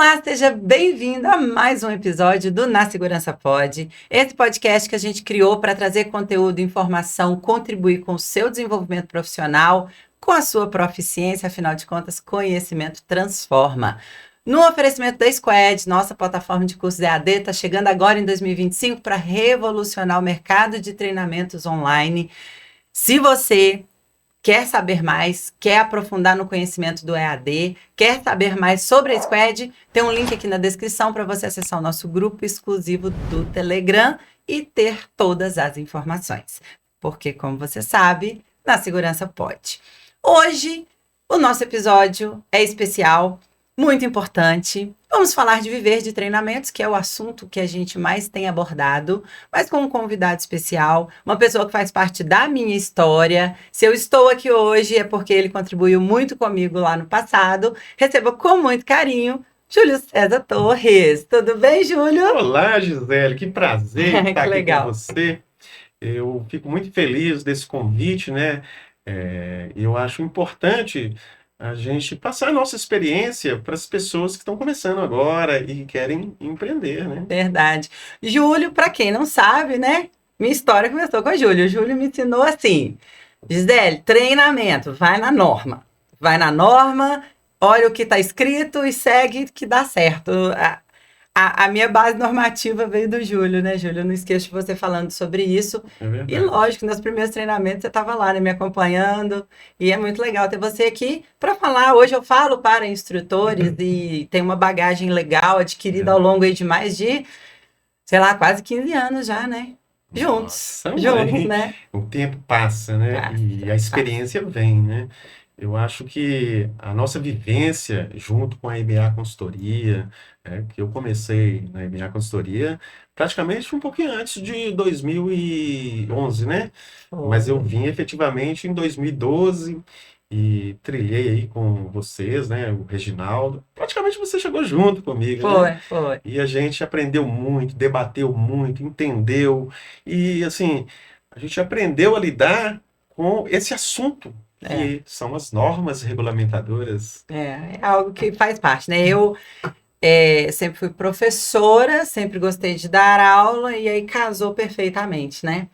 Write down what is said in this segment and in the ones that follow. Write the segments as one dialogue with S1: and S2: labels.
S1: Olá, seja bem-vindo a mais um episódio do Na Segurança Pode. Esse podcast que a gente criou para trazer conteúdo, informação, contribuir com o seu desenvolvimento profissional, com a sua proficiência, afinal de contas, conhecimento transforma. No oferecimento da Squad, nossa plataforma de cursos EAD está chegando agora em 2025 para revolucionar o mercado de treinamentos online. Se você quer saber mais, quer aprofundar no conhecimento do EAD, quer saber mais sobre a Squad, tem um link aqui na descrição para você acessar o nosso grupo exclusivo do Telegram e ter todas as informações. Porque, como você sabe, na segurança pode. Hoje, o nosso episódio é especial, muito importante. Vamos falar de viver de treinamentos, que é o assunto que a gente mais tem abordado, mas com um convidado especial, uma pessoa que faz parte da minha história. Se eu estou aqui hoje é porque ele contribuiu muito comigo lá no passado. Receba com muito carinho Júlio César Torres. Tudo bem, Júlio?
S2: Olá, Gisele, que prazer estar aqui
S1: legal.
S2: com você. Eu fico muito feliz desse convite, né? Eu acho importante a gente passar a nossa experiência para as pessoas que estão começando agora e querem empreender, né?
S1: Verdade. Júlio, para quem não sabe, né? Minha história começou com a Júlio. O Júlio me ensinou assim: Gisele, treinamento, vai na norma. Vai na norma, olha o que está escrito e segue que dá certo. A minha base normativa veio do Júlio, né, Júlio? Eu não esqueço de você falando sobre isso.
S2: É
S1: E
S2: verdade.
S1: lógico, nos primeiros treinamentos você estava lá, né, me acompanhando. E é muito legal ter você aqui para falar. Hoje eu falo para instrutores e tem uma bagagem legal adquirida ao longo aí de mais de, sei lá, quase 15 anos já, né? Juntos,
S2: Nossa,
S1: juntos,
S2: mãe,
S1: né?
S2: o tempo passa, né? E a
S1: Passa.
S2: experiência vem, né? Eu acho que a nossa vivência junto com a EBA Consultoria, que eu comecei na EBA Consultoria praticamente um pouquinho antes de 2011, né? Mas eu vim efetivamente em 2012 e trilhei aí com vocês, né? O Reginaldo. Praticamente você chegou junto comigo, né?
S1: Foi.
S2: E a gente aprendeu muito, debateu muito, entendeu. E assim, a gente aprendeu a lidar com esse assunto,
S1: É,
S2: que são as normas regulamentadoras.
S1: é algo que faz parte, né? Eu sempre fui professora, sempre gostei de dar aula e aí casou perfeitamente, né?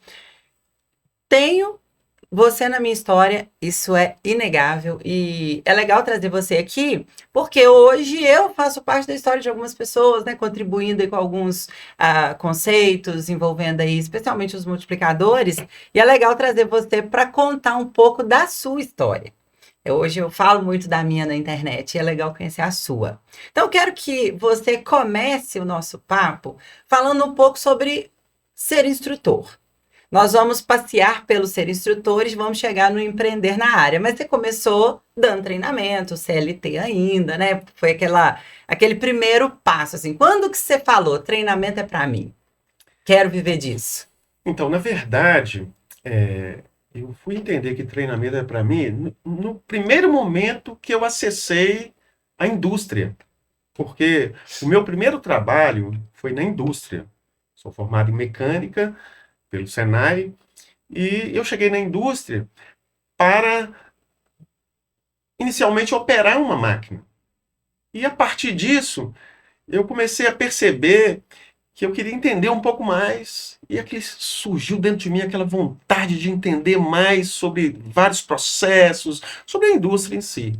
S1: Tenho você na minha história, isso é inegável e é legal trazer você aqui, porque hoje eu faço parte da história de algumas pessoas, né, contribuindo aí com alguns conceitos envolvendo aí, especialmente os multiplicadores, e é legal trazer você para contar um pouco da sua história. Hoje eu falo muito da minha na internet e é legal conhecer a sua. Então, eu quero que você comece o nosso papo falando um pouco sobre ser instrutor. Nós vamos passear pelo ser instrutores, vamos chegar no empreender na área. Mas você começou dando treinamento, CLT ainda, né? Foi aquele primeiro passo, assim. Quando que você falou, treinamento é para mim? Quero viver disso.
S2: Então, na verdade, eu fui entender que treinamento é para mim no primeiro momento que eu acessei a indústria. Porque o meu primeiro trabalho foi na indústria. Sou formado em mecânica pelo Senai e eu cheguei na indústria para inicialmente operar uma máquina. E a partir disso, eu comecei a perceber que eu queria entender um pouco mais e aqui surgiu dentro de mim aquela vontade de entender mais sobre vários processos, sobre a indústria em si.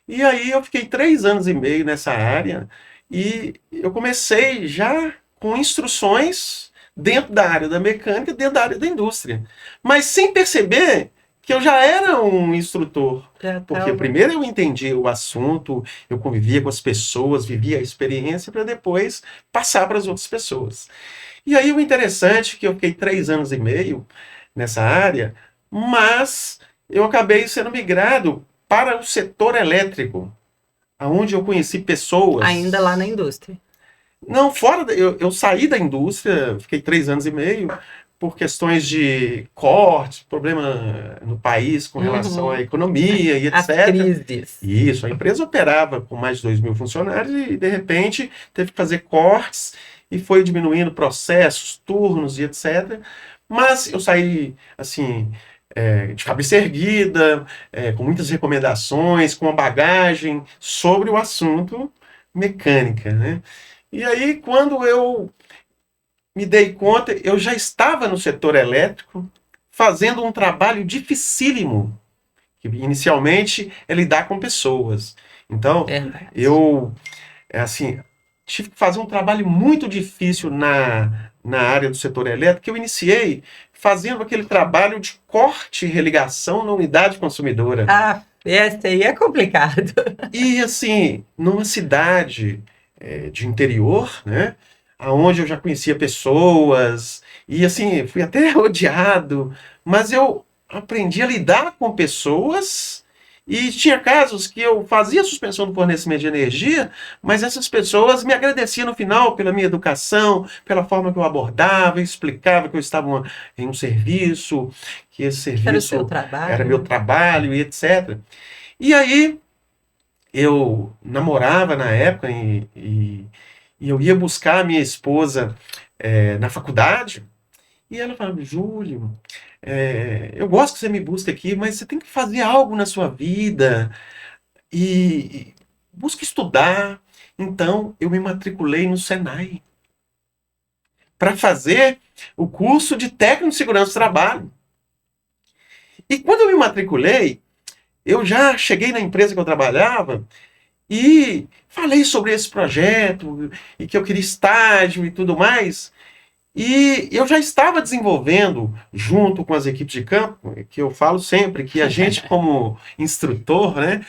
S2: E aí eu fiquei 3 anos e meio nessa área e eu comecei já com instruções dentro da área da mecânica, dentro da área da indústria. Mas sem perceber que eu já era um instrutor. Porque primeiro eu entendi o assunto, eu convivia com as pessoas, vivia a experiência para depois passar para as outras pessoas. E aí o interessante é que eu fiquei 3 anos e meio nessa área, mas eu acabei sendo migrado para o setor elétrico, onde eu conheci pessoas.
S1: Ainda lá na indústria.
S2: Não, eu saí da indústria, fiquei 3 anos e meio, por questões de corte, problema no país com relação à economia e
S1: As
S2: etc.
S1: crises.
S2: Isso, a empresa operava com mais de 2.000 funcionários e, de repente, teve que fazer cortes e foi diminuindo processos, turnos e etc. Mas eu saí, assim, de cabeça erguida, com muitas recomendações, com uma bagagem sobre o assunto, mecânica, né? E aí, quando eu me dei conta, eu já estava no setor elétrico, fazendo um trabalho dificílimo, que inicialmente é lidar com pessoas. Então,
S1: Verdade.
S2: eu, assim, tive que fazer um trabalho muito difícil na área do setor elétrico, que eu iniciei fazendo aquele trabalho de corte e religação na unidade consumidora.
S1: Ah, esse aí é complicado.
S2: E assim, numa cidade de interior, né? Aonde eu já conhecia pessoas, e assim, fui até rodeado, mas eu aprendi a lidar com pessoas, e tinha casos que eu fazia suspensão do fornecimento de energia, mas essas pessoas me agradeciam no final pela minha educação, pela forma que eu abordava, explicava que eu estava em um serviço, que esse
S1: Era o seu
S2: serviço era
S1: trabalho,
S2: meu
S1: né?
S2: trabalho e etc. E aí eu namorava na época e eu ia buscar a minha esposa na faculdade e ela falava, Júlio, eu gosto que você me busque aqui, mas você tem que fazer algo na sua vida e busca estudar. Então eu me matriculei no Senai para fazer o curso de técnico de segurança do trabalho. E quando eu me matriculei, eu já cheguei na empresa que eu trabalhava. E falei sobre esse projeto e que eu queria estágio e tudo mais. E eu já estava desenvolvendo, junto com as equipes de campo, que eu falo sempre que a gente, como instrutor, né,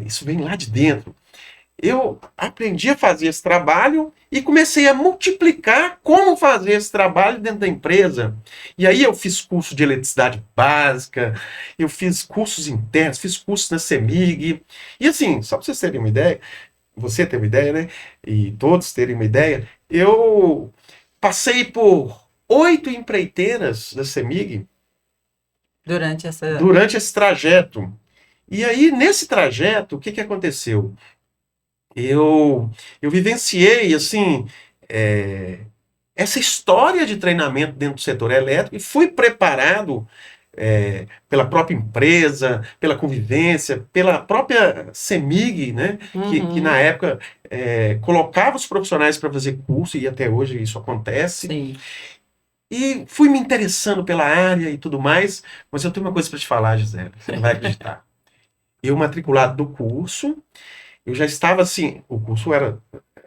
S2: isso vem lá de dentro. Eu aprendi a fazer esse trabalho e comecei a multiplicar como fazer esse trabalho dentro da empresa. E aí eu fiz curso de eletricidade básica, eu fiz cursos internos, fiz cursos na CEMIG. E assim, só para vocês terem uma ideia, você ter uma ideia, né? E todos terem uma ideia, eu passei por 8 empreiteiras da CEMIG
S1: Durante essa.
S2: durante esse trajeto. E aí, nesse trajeto, o que aconteceu? Eu, eu vivenciei, assim, é, essa história de treinamento dentro do setor elétrico e fui preparado pela própria empresa, pela convivência, pela própria CEMIG, né, que na
S1: Uhum,
S2: época colocava os profissionais para fazer curso, e até hoje isso acontece,
S1: sim.
S2: e fui me interessando pela área e tudo mais, mas eu tenho uma coisa para te falar, Gisele, você não vai acreditar. Eu, matriculado do curso, eu já estava assim, o curso era,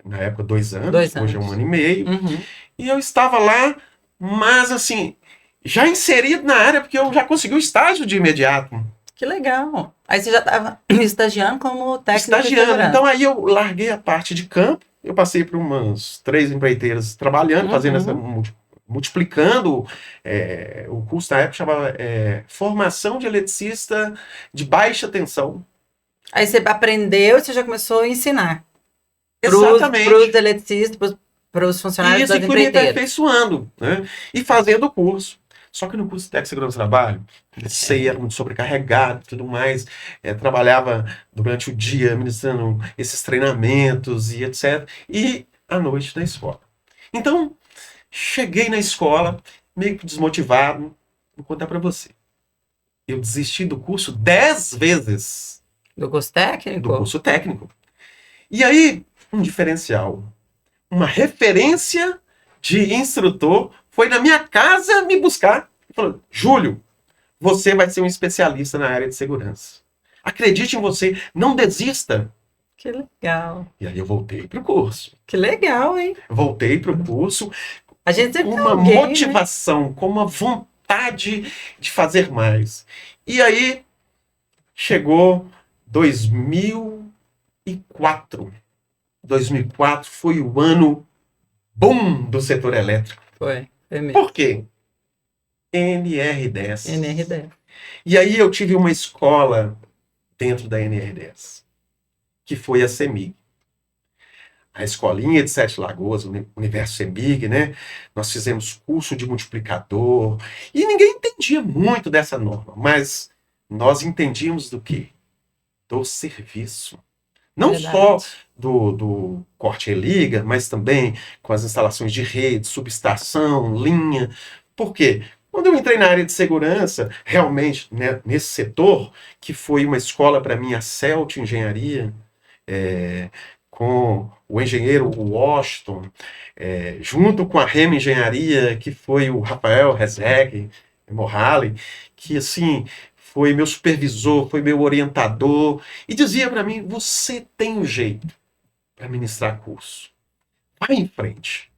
S2: na época, 2 anos,
S1: Dois
S2: hoje é um
S1: anos.
S2: ano e meio,
S1: Uhum.
S2: e eu estava lá, mas assim, já inserido na área, porque eu já consegui o estágio de imediato,
S1: Que legal. Aí você já estava estagiando como técnico de
S2: estagiando.
S1: segurança.
S2: Então aí eu larguei a parte de campo, eu passei por umas 3 empreiteiras trabalhando, fazendo essa,
S1: Uhum.
S2: multiplicando o curso na época chamava Formação de Eletricista de Baixa Tensão.
S1: Aí você aprendeu e você já começou a ensinar para os
S2: Exatamente.
S1: eletricistas, para os
S2: E
S1: funcionários
S2: isso,
S1: das
S2: e fui me
S1: empreiteiras.
S2: aperfeiçoando, né? E fazendo o curso. Só que no curso de técnico de segurança do trabalho, sei, era muito sobrecarregado e tudo mais. Trabalhava durante o dia ministrando esses treinamentos e etc. E à noite na escola. Então, cheguei na escola, meio que desmotivado. Vou contar para você. Eu desisti do curso 10 vezes,
S1: Do curso
S2: do
S1: técnico?
S2: curso técnico. E aí, um diferencial, uma referência de instrutor foi na minha casa me buscar. Falou, Júlio, você vai ser um especialista na área de segurança. Acredite em você, não desista.
S1: Que legal.
S2: E aí eu voltei para o curso.
S1: Que legal, hein?
S2: Voltei para o curso
S1: A gente
S2: com
S1: sempre tem
S2: uma
S1: alguém, né?
S2: motivação, com uma vontade de fazer mais. E aí chegou 2004. 2004 foi o ano boom do setor elétrico.
S1: Foi mesmo.
S2: Por quê? NR10.
S1: NR10.
S2: E aí eu tive uma escola dentro da NR10, que foi a CEMIG. A escolinha de Sete Lagoas, o Universo CEMIG, né? Nós fizemos curso de multiplicador e ninguém entendia muito dessa norma, mas nós entendíamos do quê? Do serviço. Não só
S1: Verdade.
S2: do corte e liga, mas também com as instalações de rede, subestação, linha. Por quê? Quando eu entrei na área de segurança, realmente, né, nesse setor, que foi uma escola para mim, a CELT Engenharia, é, com o engenheiro Washington, junto com a Rema Engenharia, que foi o Rafael Rezeg Morrale, que assim foi meu supervisor, foi meu orientador, e dizia para mim: você tem um jeito para ministrar curso, vai em frente.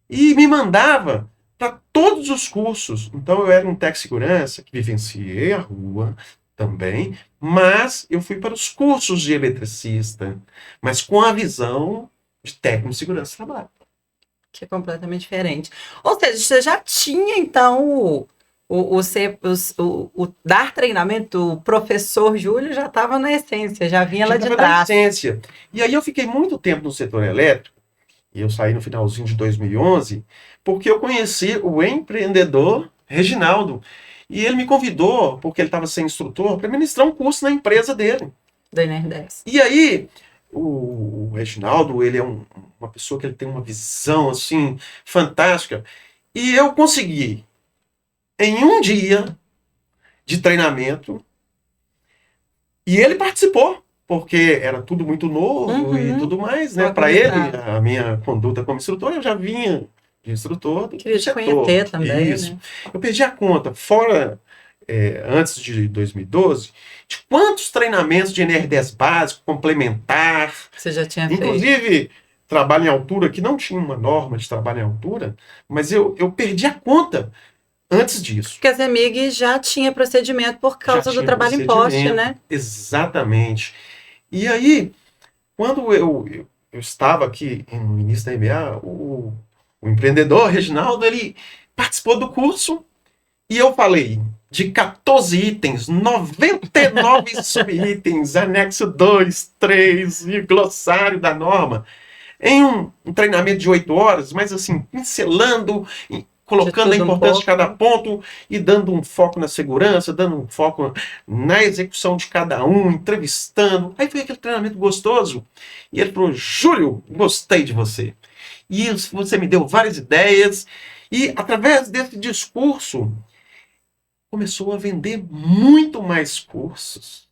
S2: E me mandava para todos os cursos. Então eu era um técnico de segurança que vivenciei a rua também, mas eu fui para os cursos de eletricista, mas com a visão de técnico de segurança do trabalho.
S1: Que é completamente diferente. Ou seja, você já tinha, então, o dar treinamento, o professor Júlio já estava na essência, já vinha lá de trás.
S2: Essência. E aí eu fiquei muito tempo no setor elétrico, e eu saí no finalzinho de 2011, porque eu conheci o empreendedor Reginaldo. E ele me convidou, porque ele estava sem instrutor, para ministrar um curso na empresa dele.
S1: Da NR10.
S2: E aí, o Reginaldo, ele é uma pessoa que ele tem uma visão, assim, fantástica. E eu consegui, em um dia de treinamento, e ele participou, porque era tudo muito novo e tudo mais, né? Para ele, a minha conduta como instrutor, eu já vinha de instrutor.
S1: Queria te conhecer também,
S2: isso.
S1: Né?
S2: Eu perdi a conta, fora, antes de 2012, de quantos treinamentos de NR10 básico, complementar.
S1: Você já tinha feito.
S2: Inclusive, trabalho em altura, que não tinha uma norma de trabalho em altura, mas eu perdi a conta antes disso.
S1: Porque a CEMIG já tinha procedimento por causa do trabalho em poste, né?
S2: Exatamente. E aí, quando eu estava aqui no início da MBA, o empreendedor Reginaldo, ele participou do curso e eu falei de 14 itens, 99 subitens, anexo 2, 3 e glossário da norma, em um treinamento de 8 horas, mas assim, pincelando, colocando a importância de cada ponto e dando um foco na segurança, dando um foco na execução de cada um, entrevistando. Aí foi aquele treinamento gostoso. E ele falou: Júlio, gostei de você. E você me deu várias ideias. E através desse discurso, começou a vender muito mais cursos.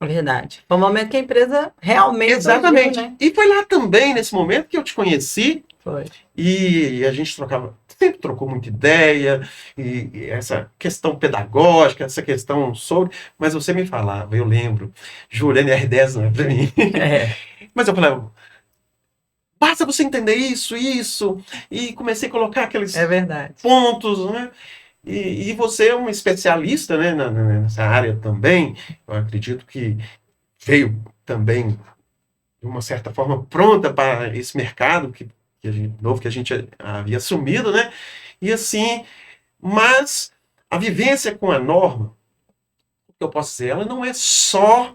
S1: É verdade. Foi um momento que a empresa realmente...
S2: Exatamente.
S1: Surgiu, né?
S2: E foi lá também, nesse momento, que eu te conheci.
S1: Foi.
S2: E a gente sempre trocou muita ideia, e essa questão pedagógica, essa questão sobre... Mas você me falava, eu lembro, Júlio, NR10 não é para mim. Mas eu falava: basta você entender isso, e comecei a colocar aqueles pontos, né? E você é um especialista, né, nessa área também. Eu acredito que veio também, de uma certa forma, pronta para esse mercado novo que a gente havia assumido, né? E assim, mas a vivência com a norma, o que eu posso dizer, ela não é só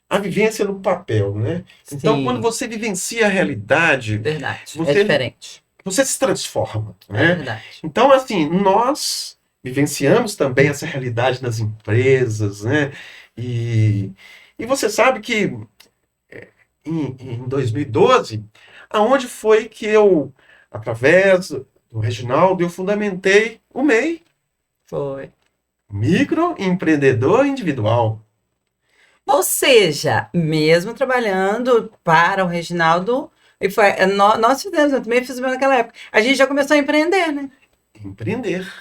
S2: a vivência no papel, né? Então, quando você vivencia a realidade...
S1: Verdade, é diferente.
S2: Você se transforma, né?
S1: É verdade.
S2: Então, assim, nós vivenciamos também essa realidade nas empresas, né? E você sabe que em 2012, aonde foi que eu, através do Reginaldo, eu fundamentei o MEI.
S1: Foi.
S2: Microempreendedor Individual.
S1: Ou seja, mesmo trabalhando para o Reginaldo, nós fizemos, eu também fizemos naquela época, a gente já começou a empreender, né?
S2: Empreender.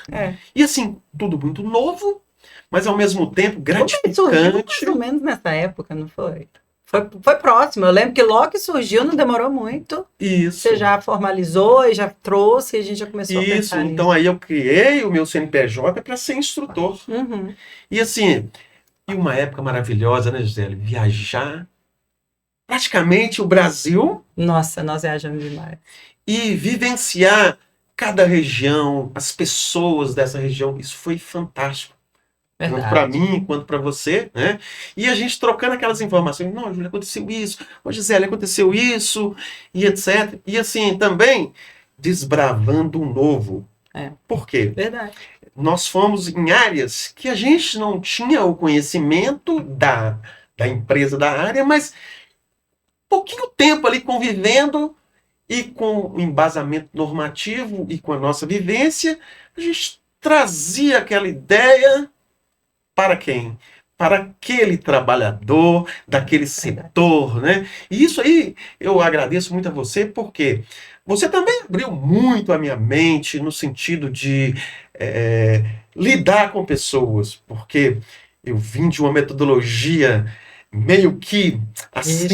S2: E assim, tudo muito novo, mas ao mesmo tempo gratificante.
S1: Surgiu mais ou menos nessa época, não foi? Foi próximo. Eu lembro que logo que surgiu, não demorou muito.
S2: Isso.
S1: Você já formalizou e já trouxe, e a gente já começou a pensar nisso.
S2: Então aí eu criei o meu CNPJ para ser instrutor. E assim, e uma época maravilhosa, né, Gisele? Viajar praticamente o Brasil.
S1: Nossa, nós viajamos demais.
S2: E vivenciar cada região, as pessoas dessa região. Isso foi fantástico.
S1: Verdade.
S2: Tanto para mim quanto para você, né? E a gente trocando aquelas informações. Não, Júlia, aconteceu isso. Ô, Gisele, aconteceu isso. E etc. E assim, também desbravando um novo. Por quê?
S1: Verdade.
S2: Nós fomos em áreas que a gente não tinha o conhecimento da empresa, da área, mas pouquinho tempo ali convivendo e com o embasamento normativo e com a nossa vivência, a gente trazia aquela ideia para quem? para aquele trabalhador daquele setor, né? E isso aí eu agradeço muito a você, porque você também abriu muito a minha mente no sentido de lidar com pessoas, porque eu vim de uma metodologia meio que assim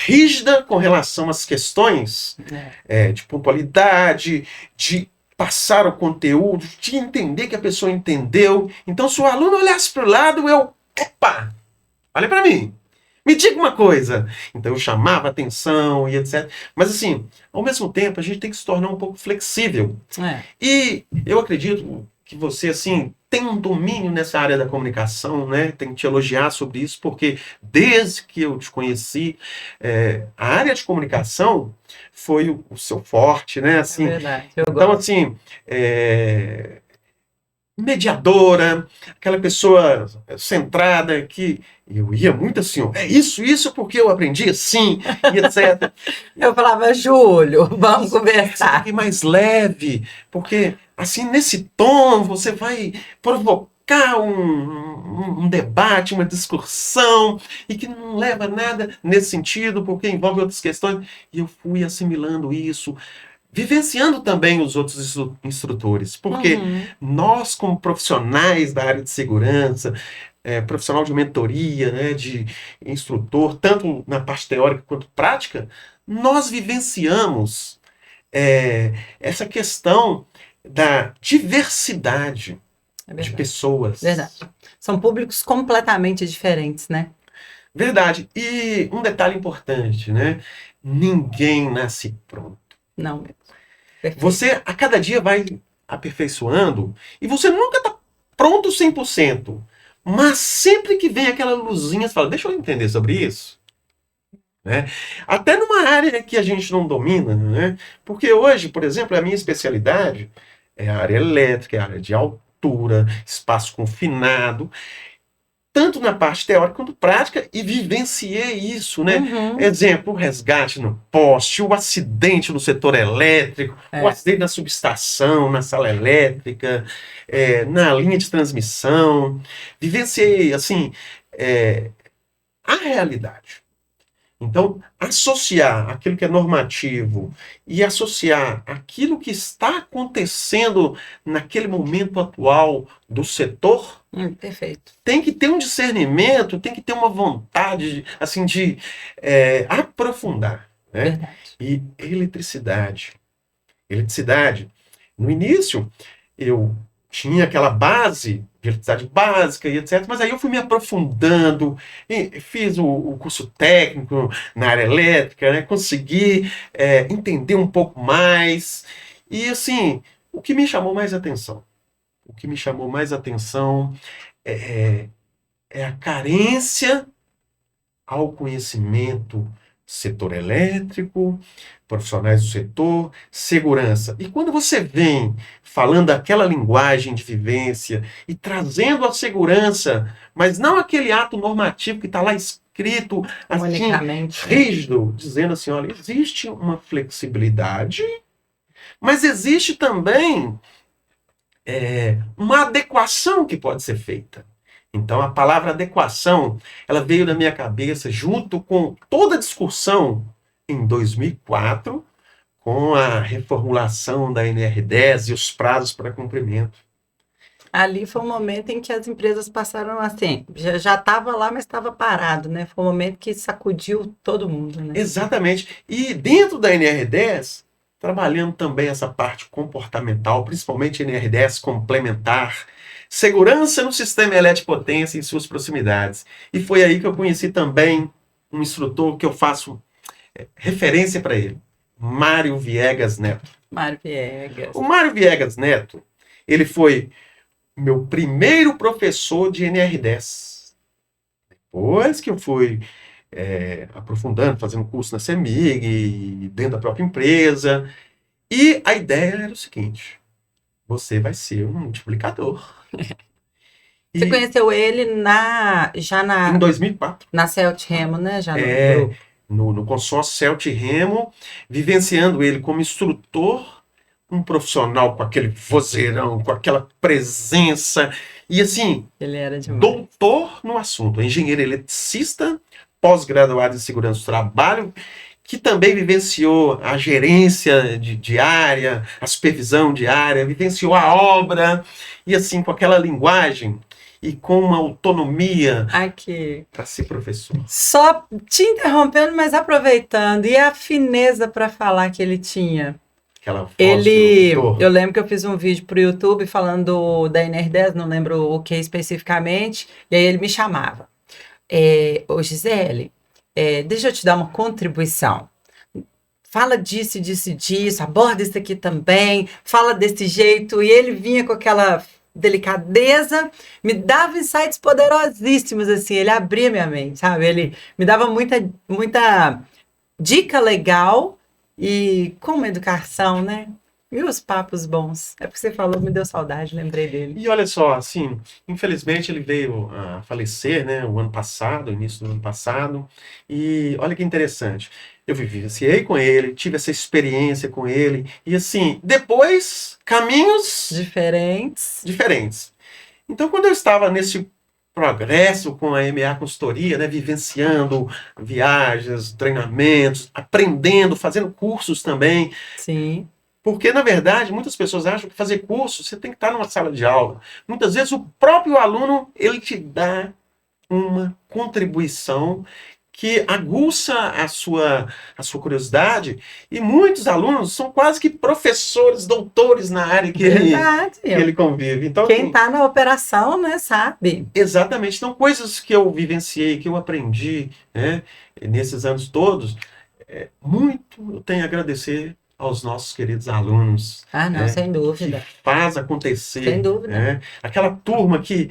S2: rígida com relação às questões de pontualidade, de passar o conteúdo, de entender que a pessoa entendeu. Então, se o aluno olhasse para o lado, opa, olha para mim, me diga uma coisa. Então, eu chamava atenção e etc. Mas, assim, ao mesmo tempo, a gente tem que se tornar um pouco flexível. E eu acredito que você, assim, tem um domínio nessa área da comunicação, né? Tenho que te elogiar sobre isso, porque desde que eu te conheci, a área de comunicação foi o seu forte, né? Assim,
S1: verdade.
S2: Então, assim, mediadora, aquela pessoa centrada que eu ia muito assim, é isso porque eu aprendi assim, e etc.
S1: Eu falava, Júlio, vamos conversar.
S2: E mais leve, porque assim, nesse tom, você vai provocar um debate, uma discussão, e que não leva a nada nesse sentido, porque envolve outras questões. E eu fui assimilando isso, vivenciando também os outros instrutores, porque nós, como profissionais da área de segurança, profissional de mentoria, né, de instrutor, tanto na parte teórica quanto prática, nós vivenciamos essa questão da diversidade de pessoas.
S1: Verdade. São públicos completamente diferentes, né?
S2: Verdade. E um detalhe importante, né? Ninguém nasce pronto.
S1: Não mesmo. Perfeito.
S2: Você, a cada dia, vai aperfeiçoando e você nunca está pronto 100%. Mas sempre que vem aquela luzinha, você fala, deixa eu entender sobre isso. Né? Até numa área que a gente não domina, né? Porque hoje, por exemplo, a minha especialidade é a área elétrica, é a área de altura, espaço confinado, tanto na parte teórica quanto prática, e vivenciei isso, né? Exemplo, o resgate no poste, o acidente no setor elétrico, o acidente na subestação, na sala elétrica, na linha de transmissão. Vivenciei, assim, a realidade. Então, associar aquilo que é normativo e associar aquilo que está acontecendo naquele momento atual do setor,
S1: perfeito.
S2: Tem que ter um discernimento, tem que ter uma vontade assim, de aprofundar. Né?
S1: Verdade.
S2: E eletricidade. Eletricidade. No início, eu tinha aquela base de eletricidade básica e etc. Mas aí eu fui me aprofundando, fiz o curso técnico na área elétrica, né? Consegui entender um pouco mais. E assim, o que me chamou mais atenção? O que me chamou mais atenção é a carência ao conhecimento setor elétrico, profissionais do setor, segurança. E quando você vem falando aquela linguagem de vivência e trazendo a segurança, mas não aquele ato normativo que está lá escrito assim, rígido, dizendo assim, olha, existe uma flexibilidade, mas existe também uma adequação que pode ser feita. Então, a palavra adequação, ela veio na minha cabeça junto com toda a discussão em 2004, com a reformulação da NR10 e os prazos para cumprimento.
S1: Ali foi um momento em que as empresas passaram assim, já estava lá, mas estava parado, né? Foi um momento que sacudiu todo mundo, né?
S2: Exatamente. E dentro da NR10, trabalhando também essa parte comportamental, principalmente NR10 complementar, segurança no sistema elétrico de potência em suas proximidades. E foi aí que eu conheci também um instrutor que eu faço referência para ele, Mário Viegas Neto.
S1: Mário Viegas.
S2: O Mário Viegas Neto, ele foi meu primeiro professor de NR10. Depois que eu fui aprofundando, fazendo curso na CEMIG, dentro da própria empresa. E a ideia era o seguinte: você vai ser um multiplicador.
S1: Você conheceu ele em
S2: 2004.
S1: Na Celt Remo, né? Já
S2: no consórcio Celt Remo, vivenciando ele como instrutor, um profissional com aquele vozeirão, com aquela presença, E assim,
S1: Ele era demais.
S2: doutor no assunto, engenheiro eletricista, pós-graduado em segurança do trabalho, que também vivenciou a gerência de área, a supervisão de área, vivenciou a obra, e assim, com aquela linguagem e com uma autonomia
S1: Aqui.
S2: para ser professor.
S1: Só te interrompendo, mas aproveitando. E a fineza para falar que ele tinha?
S2: Aquela voz de locutor.
S1: Eu lembro que eu fiz um vídeo pro YouTube falando da NR10, não lembro o que especificamente, e aí ele me chamava. Ô Gisele, deixa eu te dar uma contribuição. Fala disso, disso, disso, aborda isso aqui também, fala desse jeito. E ele vinha com aquela delicadeza, me dava insights poderosíssimos, assim, ele abria minha mente, sabe? Ele me dava muita dica legal e com uma educação, né? E os papos bons. É porque você falou, me deu saudade, lembrei dele.
S2: E olha só, assim, infelizmente ele veio a falecer, né, o ano passado, início do ano passado, e olha que interessante, eu vivenciei com ele, tive essa experiência com ele, e assim, depois, caminhos diferentes. Então, quando eu estava nesse progresso com a MA Consultoria, né, vivenciando viagens, treinamentos, aprendendo, fazendo cursos também,
S1: Sim.
S2: porque, na verdade, muitas pessoas acham que fazer curso, você tem que estar numa sala de aula. Muitas vezes, o próprio aluno, ele te dá uma contribuição que aguça a sua curiosidade. E muitos alunos são quase que professores, doutores na área que ele convive. Então,
S1: quem está na operação, né, sabe.
S2: Exatamente. Então, coisas que eu vivenciei, que eu aprendi, né, nesses anos todos, muito eu tenho a agradecer aos nossos queridos alunos.
S1: Ah, não, sem dúvida.
S2: Que faz acontecer.
S1: Sem dúvida.
S2: Né? Aquela turma que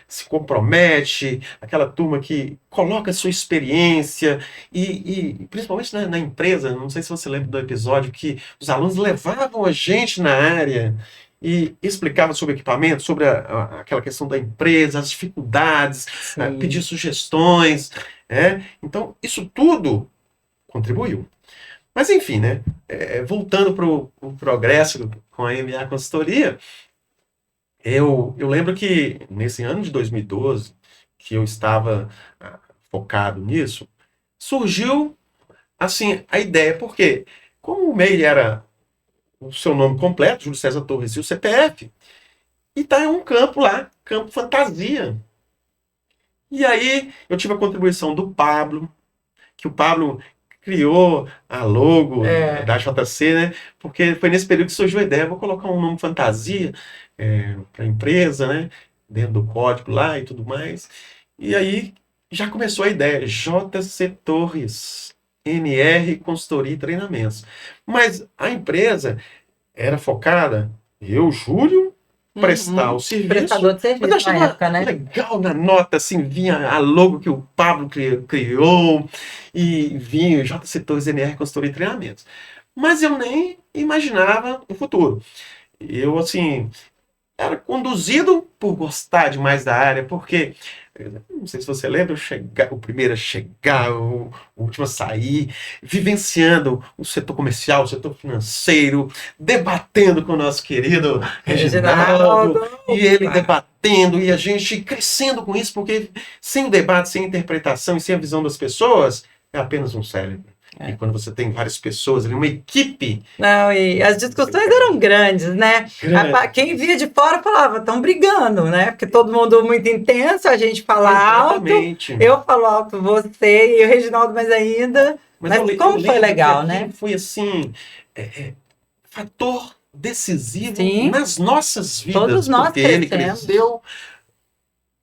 S2: se compromete, aquela turma que coloca a sua experiência e principalmente na empresa, não sei se você lembra do episódio que os alunos levavam a gente na área e explicavam sobre o equipamento, sobre aquela questão da empresa, as dificuldades, pedir sugestões. Então, isso tudo contribuiu. Mas enfim, né? Voltando para o progresso com a MA Consultoria, eu lembro que nesse ano de 2012, que eu estava focado nisso, surgiu assim a ideia, porque como o MEI era o seu nome completo, Júlio César Torres e o CPF, e tá em um campo lá, campo fantasia. E aí eu tive a contribuição do Pablo, que o Pablo criou a logo da JC, né? Porque foi nesse período que surgiu a ideia, vou colocar um nome fantasia para a empresa, né? Dentro do código lá e tudo mais. E aí já começou a ideia, JC Torres, NR Consultoria e Treinamentos. Mas a empresa era focada, eu, Júlio, prestar o serviço.
S1: Prestador de serviço,
S2: mas eu achava
S1: na época, né?
S2: legal na nota, assim, vinha a logo que o Pablo criou e vinha o JC Torres NR Consultoria e Treinamentos. Mas eu nem imaginava o futuro. Eu, assim, era conduzido por gostar demais da área, porque, não sei se você lembra, o primeiro a chegar, o último a sair, vivenciando o setor comercial, o setor financeiro, debatendo com o nosso querido Reginaldo, e ele debatendo, e a gente crescendo com isso, porque sem o debate, sem a interpretação e sem a visão das pessoas, é apenas um cérebro. E quando você tem várias pessoas, uma equipe...
S1: Não, e as discussões eram grandes, né? Quem via de fora falava, estão brigando, né? Porque todo mundo muito intenso, a gente fala
S2: Exatamente.
S1: alto, eu falo alto, você e o Reginaldo mais ainda. Mas como foi legal, né?
S2: Foi assim, fator decisivo
S1: Sim.
S2: nas nossas vidas.
S1: Todos nós
S2: porque
S1: crescemos.
S2: Ele cresceu,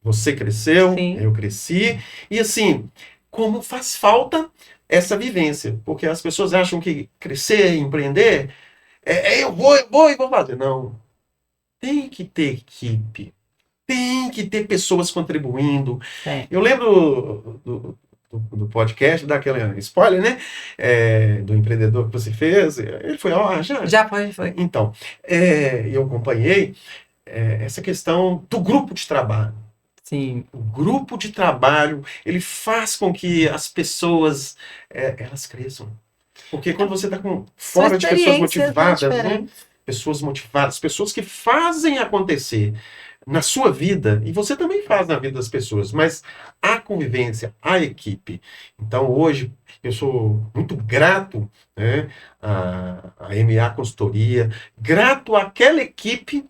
S2: você cresceu,
S1: Sim.
S2: Eu cresci. E assim, como faz falta essa vivência. Porque as pessoas acham que crescer, empreender, eu vou e vou fazer. Não. Tem que ter equipe. Tem que ter pessoas contribuindo. Eu lembro do podcast, daquela spoiler, né? Do empreendedor que você fez. Ele foi ao ar já?
S1: Já foi.
S2: Então, eu acompanhei essa questão do grupo de trabalho.
S1: Sim.
S2: O grupo de trabalho, ele faz com que as pessoas, elas cresçam. Porque quando você está fora de pessoas motivadas, né? Pessoas motivadas, pessoas que fazem acontecer. na sua vida, e você também faz na vida das pessoas, mas a convivência, a equipe. Então, hoje, eu sou muito grato, né, à MA Consultoria, grato àquela equipe,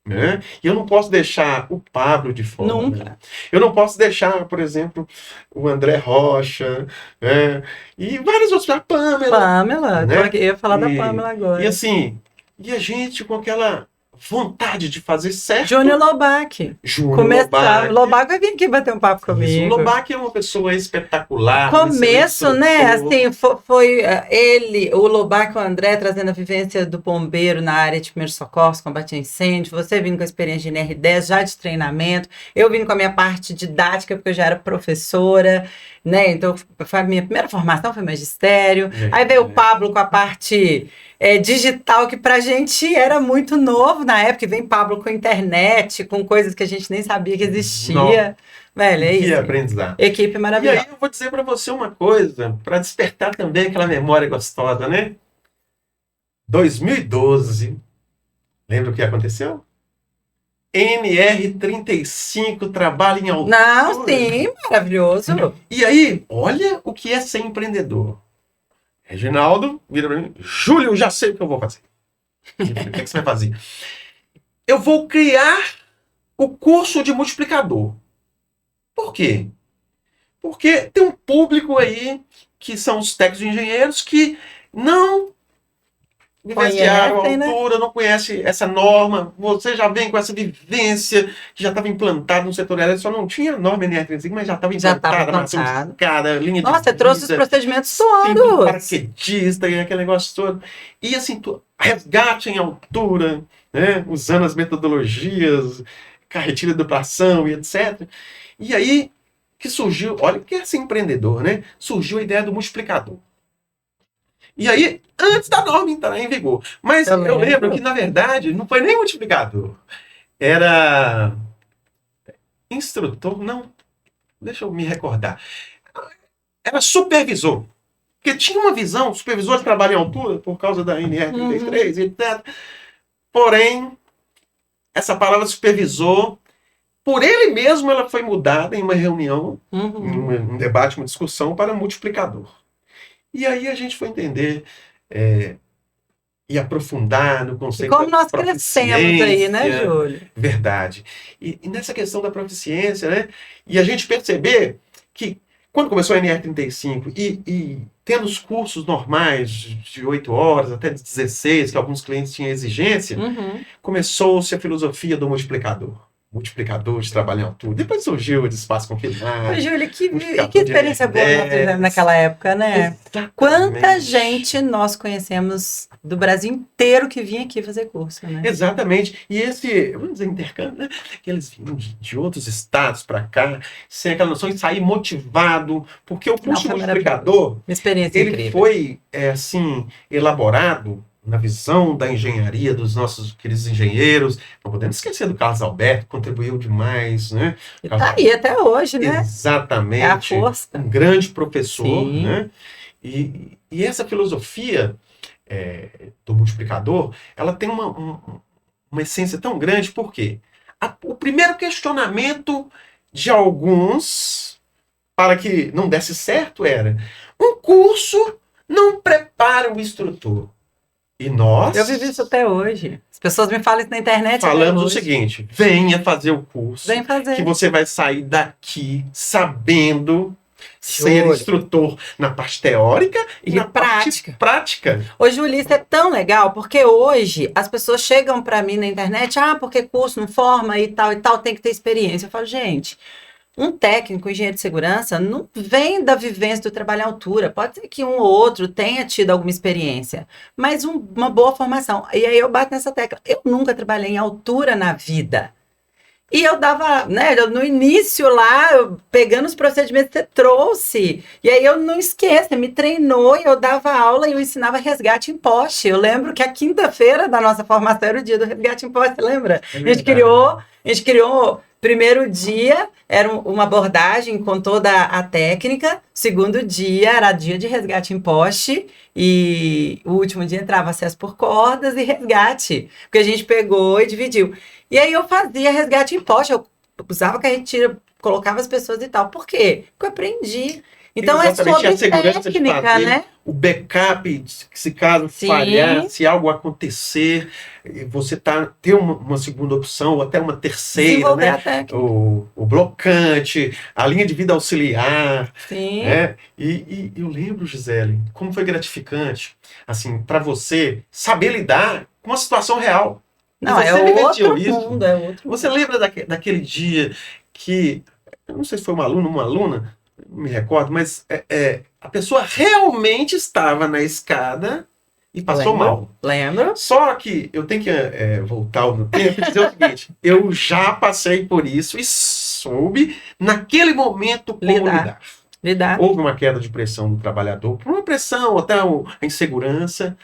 S2: né? E eu não posso deixar o Pablo de fora.
S1: Nunca.
S2: Eu não posso deixar, por exemplo, o André Rocha, né? E vários outros, a Pamela, né?
S1: Eu ia falar da Pamela agora.
S2: E assim, e a gente com aquela vontade de fazer certo.
S1: Júnior Lobac.
S2: Júnior
S1: Lobac vai vir aqui bater um papo comigo.
S2: O Lobac é uma pessoa espetacular.
S1: Começo, né? Assim, foi ele, o Lobac, o André, trazendo a vivência do bombeiro na área de primeiros socorros, combate a incêndio. Você vindo com a experiência de NR10, já de treinamento. Eu vindo com a minha parte didática, porque eu já era professora, né? Então, a minha primeira formação foi magistério. Aí veio o Pablo com a parte digital, que pra gente era muito novo na época. E vem Pablo com internet, com coisas que a gente nem sabia que existia. Não. Velho, é isso.
S2: Que aprendizado.
S1: Equipe maravilhosa.
S2: E aí eu vou dizer para você uma coisa, para despertar também aquela memória gostosa, né? 2012, lembra o que aconteceu? NR35 trabalha em altura.
S1: Não, sim, maravilhoso.
S2: E aí, olha o que é ser empreendedor. Reginaldo vira para mim, Júlio, eu já sei o que eu vou fazer. O que você vai fazer? Eu vou criar o curso de multiplicador. Por quê? Porque tem um público aí, que são os técnicos e engenheiros, que não vivenciaram a altura, não conhece essa norma. Você já vem com essa vivência que já estava implantada no setor elétrico, só não tinha norma NR35, mas já estava implantada. Cara, linha de
S1: Nossa, você trouxe os procedimentos todos.
S2: Paraquedista e aquele negócio todo. E assim, resgate em altura, né? Usando as metodologias, carretilha de duplação e etc. E aí que surgiu, olha, que é ser empreendedor, né? Surgiu a ideia do multiplicador. E aí, antes da norma entrar em vigor. Mas eu lembro que, na verdade, não foi nem multiplicador. Era instrutor, não. Deixa eu me recordar. Era supervisor. Porque tinha uma visão, supervisor de trabalho em altura, por causa da NR33, etc. Porém, essa palavra supervisor, por ele mesmo, ela foi mudada em uma reunião, em um debate, uma discussão, para multiplicador. E aí a gente foi entender e aprofundar no conceito da proficiência.
S1: Como nós crescemos aí, né, Júlio?
S2: Verdade. E nessa questão da proficiência, né? E a gente perceber que, quando começou a NR35 e tendo os cursos normais de 8 horas até 16, que alguns clientes tinham exigência, começou-se a filosofia do multiplicador de trabalho em altura. Depois surgiu o de espaço confinado.
S1: Júlio, que experiência boa nós tivemos naquela época, né? Exatamente. Quanta gente nós conhecemos do Brasil inteiro que vinha aqui fazer curso, né?
S2: Exatamente. E esse, vamos dizer, intercâmbio, né? Que eles vinham de outros estados para cá, sem aquela noção de sair motivado, porque o curso multiplicador, ele incrível. Foi, assim, elaborado na visão da engenharia, dos nossos queridos engenheiros. Não podemos esquecer do Carlos Alberto, que contribuiu demais, né?
S1: E tá aí até hoje, né?
S2: Exatamente.
S1: É a força.
S2: Um grande professor, né? E essa filosofia do multiplicador, ela tem uma essência tão grande, porque o primeiro questionamento de alguns, para que não desse certo, era: um curso não prepara o instrutor. E nós...
S1: Eu vivi isso até hoje. As pessoas me falam isso na internet.
S2: Falamos o seguinte: venha fazer o curso.
S1: Vem fazer.
S2: Que você vai sair daqui sabendo ser instrutor na parte teórica e na parte prática.
S1: Ô, Júlio, isso é tão legal, porque hoje as pessoas chegam para mim na internet, porque curso não forma e tal, tem que ter experiência. Eu falo, gente... Um técnico, engenheiro de segurança, não vem da vivência do trabalho à altura. Pode ser que um ou outro tenha tido alguma experiência, mas uma boa formação. E aí eu bato nessa tecla. Eu nunca trabalhei em altura na vida. E eu dava, né, no início lá, pegando os procedimentos que você trouxe. E aí eu não esqueço, você me treinou e eu dava aula e eu ensinava resgate em poste. Eu lembro que a quinta-feira da nossa formação era o dia do resgate em poste, você lembra? A gente criou Primeiro dia era uma abordagem com toda a técnica, segundo dia era dia de resgate em poste, e o último dia entrava acesso por cordas e resgate, porque a gente pegou e dividiu. E aí eu fazia resgate em poste, eu usava carretilha, colocava as pessoas e tal. Por quê? Porque eu aprendi. Então
S2: Exatamente,
S1: é
S2: a
S1: sobre
S2: segurança de
S1: técnica,
S2: fazer
S1: né?
S2: o backup, se caso
S1: Sim.
S2: falhar, se algo acontecer, você ter uma segunda opção, ou até uma terceira,
S1: Desenvolver
S2: né?
S1: a técnica.
S2: O blocante, a linha de vida auxiliar,
S1: Sim.
S2: né? E eu lembro, Gisele, como foi gratificante, assim, para você saber lidar com uma situação real. E
S1: Não, é
S2: você vivenciou
S1: outro
S2: isso.
S1: mundo, é outro
S2: Você
S1: mundo.
S2: lembra daquele dia que, eu não sei se foi um aluno ou uma aluna, não me recordo, mas a pessoa realmente estava na escada e passou mal.
S1: Lembro.
S2: Só que eu tenho que voltar no tempo e dizer o seguinte: eu já passei por isso e soube, naquele momento, como lidar. Houve uma queda de pressão do trabalhador, por uma pressão, até a insegurança,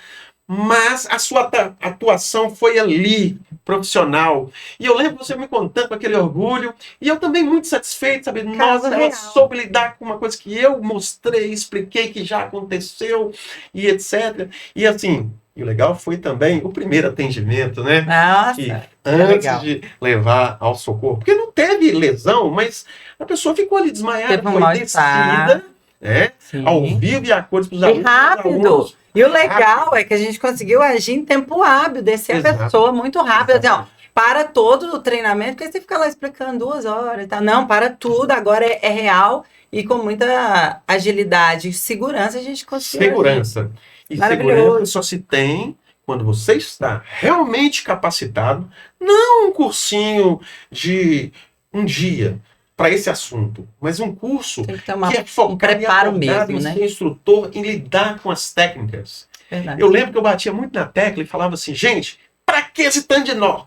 S2: mas a sua atuação foi ali, profissional. E eu lembro você me contando com aquele orgulho, e eu também muito satisfeito, sabe? Nossa, ela soube lidar com uma coisa que eu mostrei, expliquei que já aconteceu, e etc. E assim, e o legal foi também o primeiro atendimento, né?
S1: Nossa,
S2: que antes de levar ao socorro, porque não teve lesão, mas a pessoa ficou ali desmaiada, foi descida, né? Ao vivo e a cores para os alunos.
S1: Rápido. E o legal é que a gente conseguiu agir em tempo hábil, descer a pessoa muito rápido. Assim, ó, para todo o treinamento, porque você fica lá explicando 2 horas e tal. Não, para tudo, agora é real e com muita agilidade e segurança a gente conseguiu.
S2: Segurança. E segurança só se tem quando você está realmente capacitado, não um cursinho de um dia para esse assunto, mas um curso que é focado em ser instrutor, em lidar com as técnicas. Verdade. Eu lembro que eu batia muito na tecla e falava assim, gente, para que esse tanto de nó?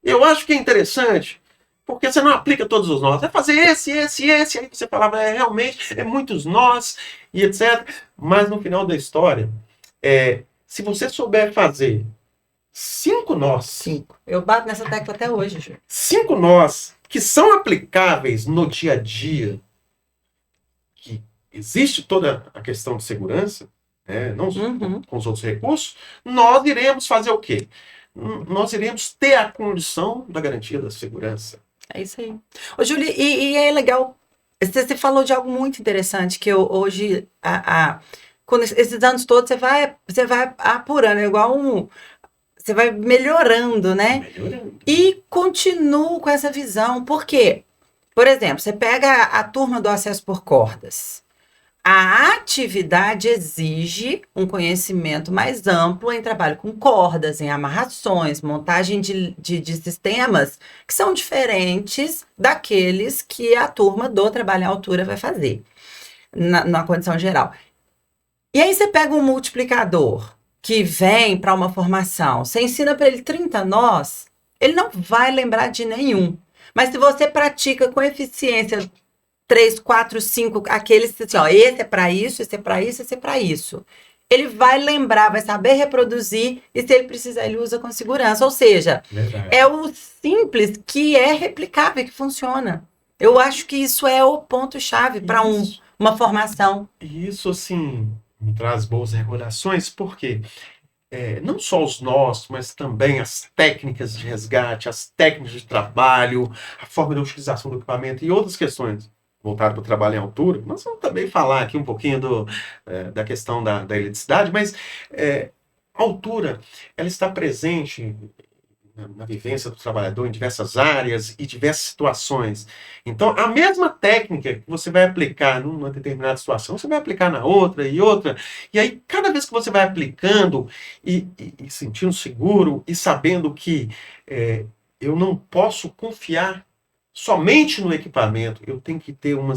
S2: Eu acho que é interessante, porque você não aplica todos os nós. Vai fazer esse. Aí você falava, realmente, muitos nós, e etc. Mas no final da história, se você souber fazer 5 nós. 5.
S1: Eu bato nessa tecla até hoje, Ju.
S2: 5 nós que são aplicáveis no dia a dia, que existe toda a questão de segurança, não com os outros recursos, nós iremos fazer o quê? Nós iremos ter a condição da garantia da segurança.
S1: É isso aí. Ô, Júlia, e é legal, você falou de algo muito interessante, que eu hoje, quando esses anos todos, você vai apurando, é igual você vai melhorando, né? E continuo com essa visão. Por quê? Por exemplo, você pega a turma do acesso por cordas. A atividade exige um conhecimento mais amplo em trabalho com cordas, em amarrações, montagem de sistemas que são diferentes daqueles que a turma do trabalho em altura vai fazer, na condição geral. E aí você pega um multiplicador que vem para uma formação, você ensina para ele 30 nós, ele não vai lembrar de nenhum. Mas se você pratica com eficiência 3, 4, 5, aqueles assim, ó, esse é para isso, esse é para isso, esse é para isso. Ele vai lembrar, vai saber reproduzir e se ele precisar, ele usa com segurança. Ou seja, é o simples que é replicável, que funciona. Eu acho que isso é o ponto-chave para uma formação.
S2: E isso, assim, me traz boas recordações, porque não só os nós, mas também as técnicas de resgate, as técnicas de trabalho, a forma de utilização do equipamento e outras questões voltado para o trabalho em altura. Nós vamos também falar aqui um pouquinho da questão da eletricidade, mas a altura ela está presente na vivência do trabalhador em diversas áreas e diversas situações. Então, a mesma técnica que você vai aplicar numa determinada situação, você vai aplicar na outra e outra, e aí cada vez que você vai aplicando e sentindo seguro e sabendo que eu não posso confiar somente no equipamento, eu tenho que ter uma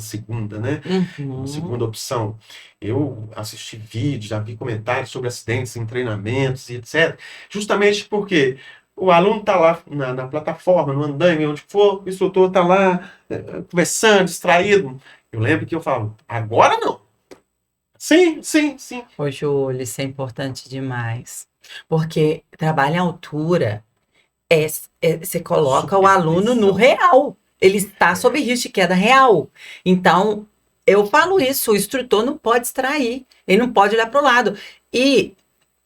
S2: segunda, né? Uma segunda opção. Eu assisti vídeos, já vi comentários sobre acidentes em treinamentos e etc. Justamente porque o aluno está lá na plataforma, no andaime, onde for, o instrutor está lá conversando, distraído. Eu lembro que eu falo, agora não. Sim.
S1: Ô, Júlio, isso é importante demais. Porque trabalho em altura Você coloca o
S2: Supervisão.
S1: aluno no real. Ele está sob risco de queda real. Então, eu falo isso, o instrutor não pode distrair, ele não pode olhar para o lado. E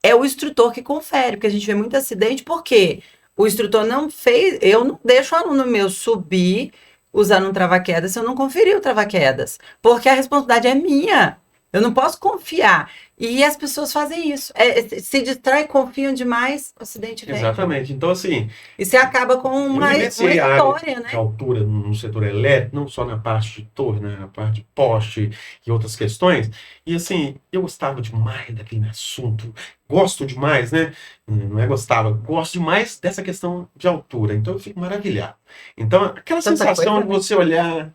S1: é o instrutor que confere, porque a gente vê muito acidente, porque o instrutor não fez, eu não deixo o aluno meu subir usando um trava-quedas se eu não conferir o trava-quedas, porque a responsabilidade é minha. Eu não posso confiar. E as pessoas fazem isso. Se distraem, confiam demais, o acidente vem.
S2: Exatamente. Então, assim,
S1: E você acaba com
S2: eu
S1: uma
S2: vivenciei a área
S1: história,
S2: de
S1: né?
S2: altura no setor elétrico, não só na parte de torre, né, na parte de poste e outras questões. E, assim, eu gostava demais daquele assunto. Gosto demais, né? Não é gostava, gosto demais dessa questão de altura. Então, eu fico maravilhado. Então, aquela
S1: Tanta
S2: sensação
S1: coisa,
S2: de
S1: né?
S2: você olhar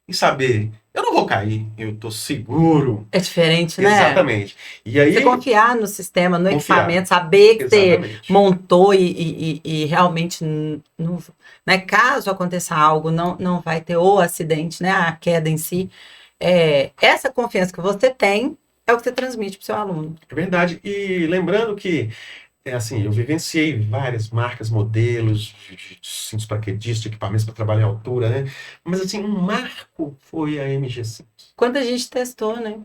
S2: e saber, eu não vou cair, eu tô seguro.
S1: É diferente, né?
S2: Exatamente. E
S1: Você
S2: aí,
S1: confiar no sistema, no
S2: confiar.
S1: equipamento, saber que você
S2: Exatamente.
S1: montou e realmente, não, né, caso aconteça algo, não vai ter o acidente, né, a queda em si. Essa confiança que você tem é o que você transmite para o seu aluno.
S2: É verdade. E lembrando que, assim, eu vivenciei várias marcas, modelos de cintos paraquedistas, de equipamentos para trabalhar em altura, né? Mas, assim, um marco foi a MG Cintos.
S1: Quando a gente testou, né?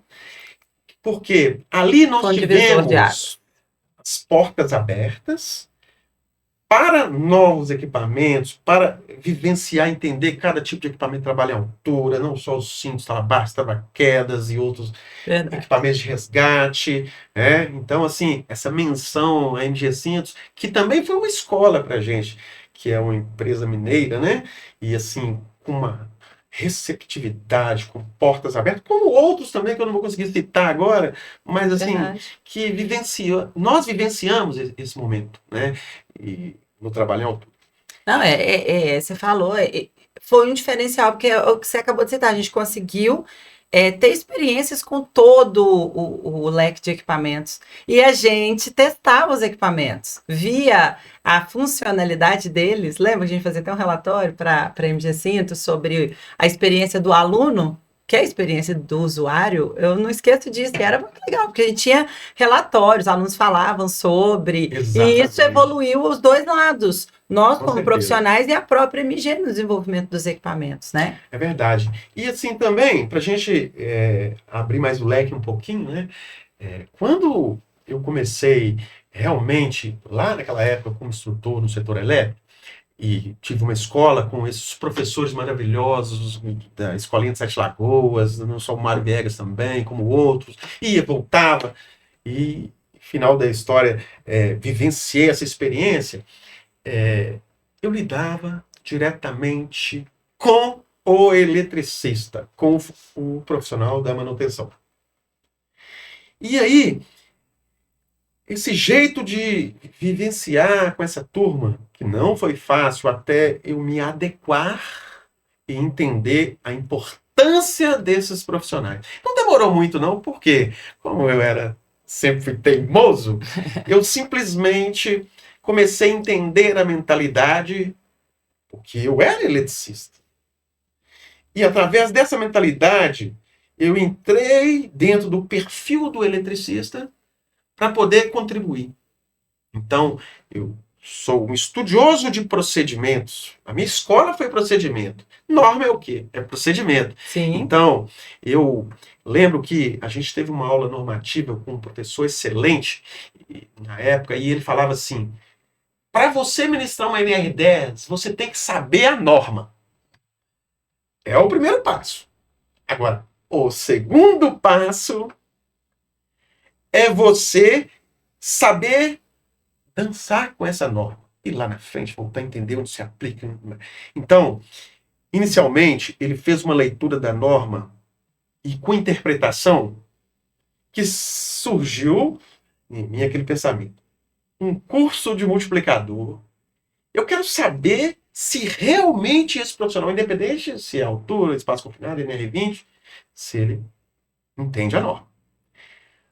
S2: Porque ali nós
S1: Foi um divisor de
S2: tivemos
S1: águas.
S2: as portas abertas para novos equipamentos, para vivenciar, entender cada tipo de equipamento que trabalha em altura, não só os cintos, trabalhos, quedas e outros
S1: Verdade.
S2: equipamentos de resgate, né? Então, assim, essa menção à MG Cintos, que também foi uma escola para a gente, que é uma empresa mineira, né? E, assim, com uma receptividade, com portas abertas, como outros também, que eu não vou conseguir citar agora, mas, assim,
S1: Verdade.
S2: que nós vivenciamos esse momento, né? E no trabalho em altura.
S1: Não, você falou, foi um diferencial, porque é o que você acabou de citar, a gente conseguiu ter experiências com todo o leque de equipamentos. E a gente testava os equipamentos, via a funcionalidade deles. Lembra que a gente fazia até um relatório para a MG Cinto sobre a experiência do aluno? Que é a experiência do usuário, eu não esqueço disso, e era muito legal, porque a gente tinha relatórios, alunos falavam sobre, e isso
S2: Exatamente.
S1: evoluiu os dois lados. Nós,
S2: Com
S1: como
S2: certeza.
S1: profissionais, e a própria MG no desenvolvimento dos equipamentos, né?
S2: É verdade. E assim também, para a gente abrir mais o leque um pouquinho, né? Quando eu comecei realmente, lá naquela época, como instrutor no setor elétrico, e tive uma escola com esses professores maravilhosos da Escolinha de Sete Lagoas, não só o Mário Viegas também, como outros, ia, voltava, e final da história, vivenciei essa experiência, eu lidava diretamente com o eletricista, com o profissional da manutenção. E aí, esse jeito de vivenciar com essa turma, que não foi fácil até eu me adequar e entender a importância desses profissionais. Não demorou muito, não, porque, como eu era sempre fui teimoso, eu simplesmente comecei a entender a mentalidade, porque eu era eletricista. E através dessa mentalidade, eu entrei dentro do perfil do eletricista para poder contribuir. Então, eu sou um estudioso de procedimentos. A minha escola foi procedimento. Norma é o quê? É procedimento.
S1: Sim.
S2: Então, eu lembro que a gente teve uma aula normativa com um professor excelente na época, e ele falava assim: para você ministrar uma NR10, você tem que saber a norma. É o primeiro passo. Agora, o segundo passo é você saber dançar com essa norma. E lá na frente voltar a entender onde se aplica. Então, inicialmente, ele fez uma leitura da norma e com interpretação que surgiu em mim aquele pensamento. Um curso de multiplicador. Eu quero saber se realmente esse profissional, independente se é altura, espaço confinado, NR20, se ele entende a norma.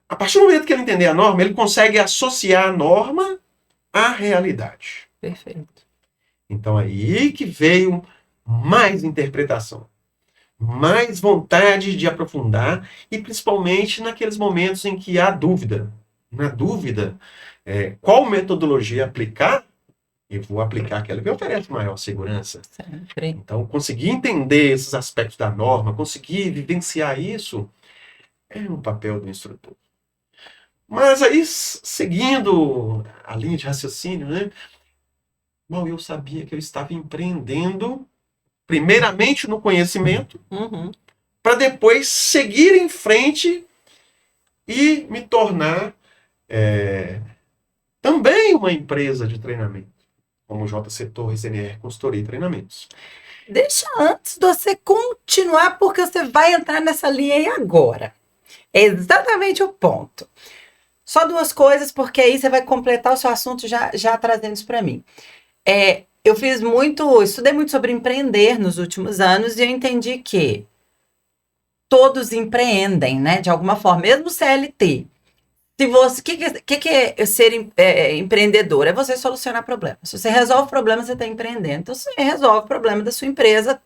S2: A partir do momento que ele entender a norma, ele consegue associar a norma à realidade.
S1: Perfeito.
S2: Então aí que veio mais interpretação, mais vontade de aprofundar, e principalmente naqueles momentos em que há dúvida. Na dúvida, qual metodologia aplicar, e vou aplicar aquela que oferece maior segurança.
S1: Sempre.
S2: Então, conseguir entender esses aspectos da norma, conseguir vivenciar isso, é um papel do instrutor. Mas aí, seguindo a linha de raciocínio, né? Mal eu sabia que eu estava empreendendo, primeiramente no conhecimento,
S1: Uhum.
S2: para depois seguir em frente e me tornar também uma empresa de treinamento, como JC Torres NR Consultoria e Treinamentos.
S1: Deixa antes de você continuar, porque você vai entrar nessa linha aí agora. É exatamente o ponto. Só duas coisas, porque aí você vai completar o seu assunto já trazendo isso para mim. Estudei muito sobre empreender nos últimos anos e eu entendi que todos empreendem, né? De alguma forma, mesmo CLT. Se você, que é ser empreendedor? É você solucionar problemas. Se você resolve problemas, você está empreendendo. Então, você resolve o problema da sua empresa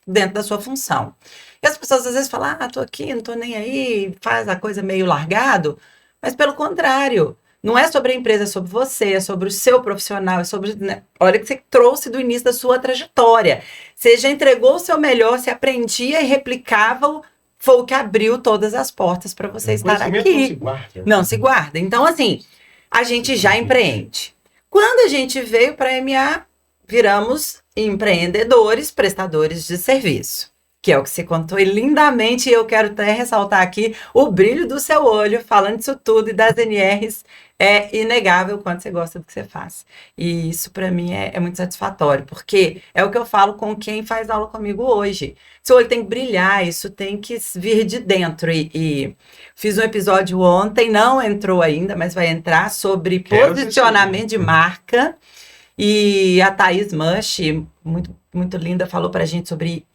S1: dentro da sua função. E as pessoas às vezes falam, tô aqui, não tô nem aí, faz a coisa meio largado. Mas pelo contrário, não é sobre a empresa, é sobre você, é sobre o seu profissional, é sobre, né, olha que você trouxe do início da sua trajetória. Você já entregou o seu melhor, você aprendia e replicava, foi o que abriu todas as portas para você estar aqui.
S2: Não se guarda.
S1: Não se guarda. Então, assim, a gente já empreende. Quando a gente veio para a MA, viramos empreendedores, prestadores de serviço, que é o que você contou lindamente, e eu quero até ressaltar aqui o brilho do seu olho, falando disso tudo e das NRs, é inegável o quanto você gosta do que você faz. E isso para mim é muito satisfatório, porque é o que eu falo com quem faz aula comigo hoje. Seu olho tem que brilhar, isso tem que vir de dentro. E fiz um episódio ontem, não entrou ainda, mas vai entrar, sobre posicionamento de marca. E a Thaís Mush, muito, muito linda, falou para a gente sobre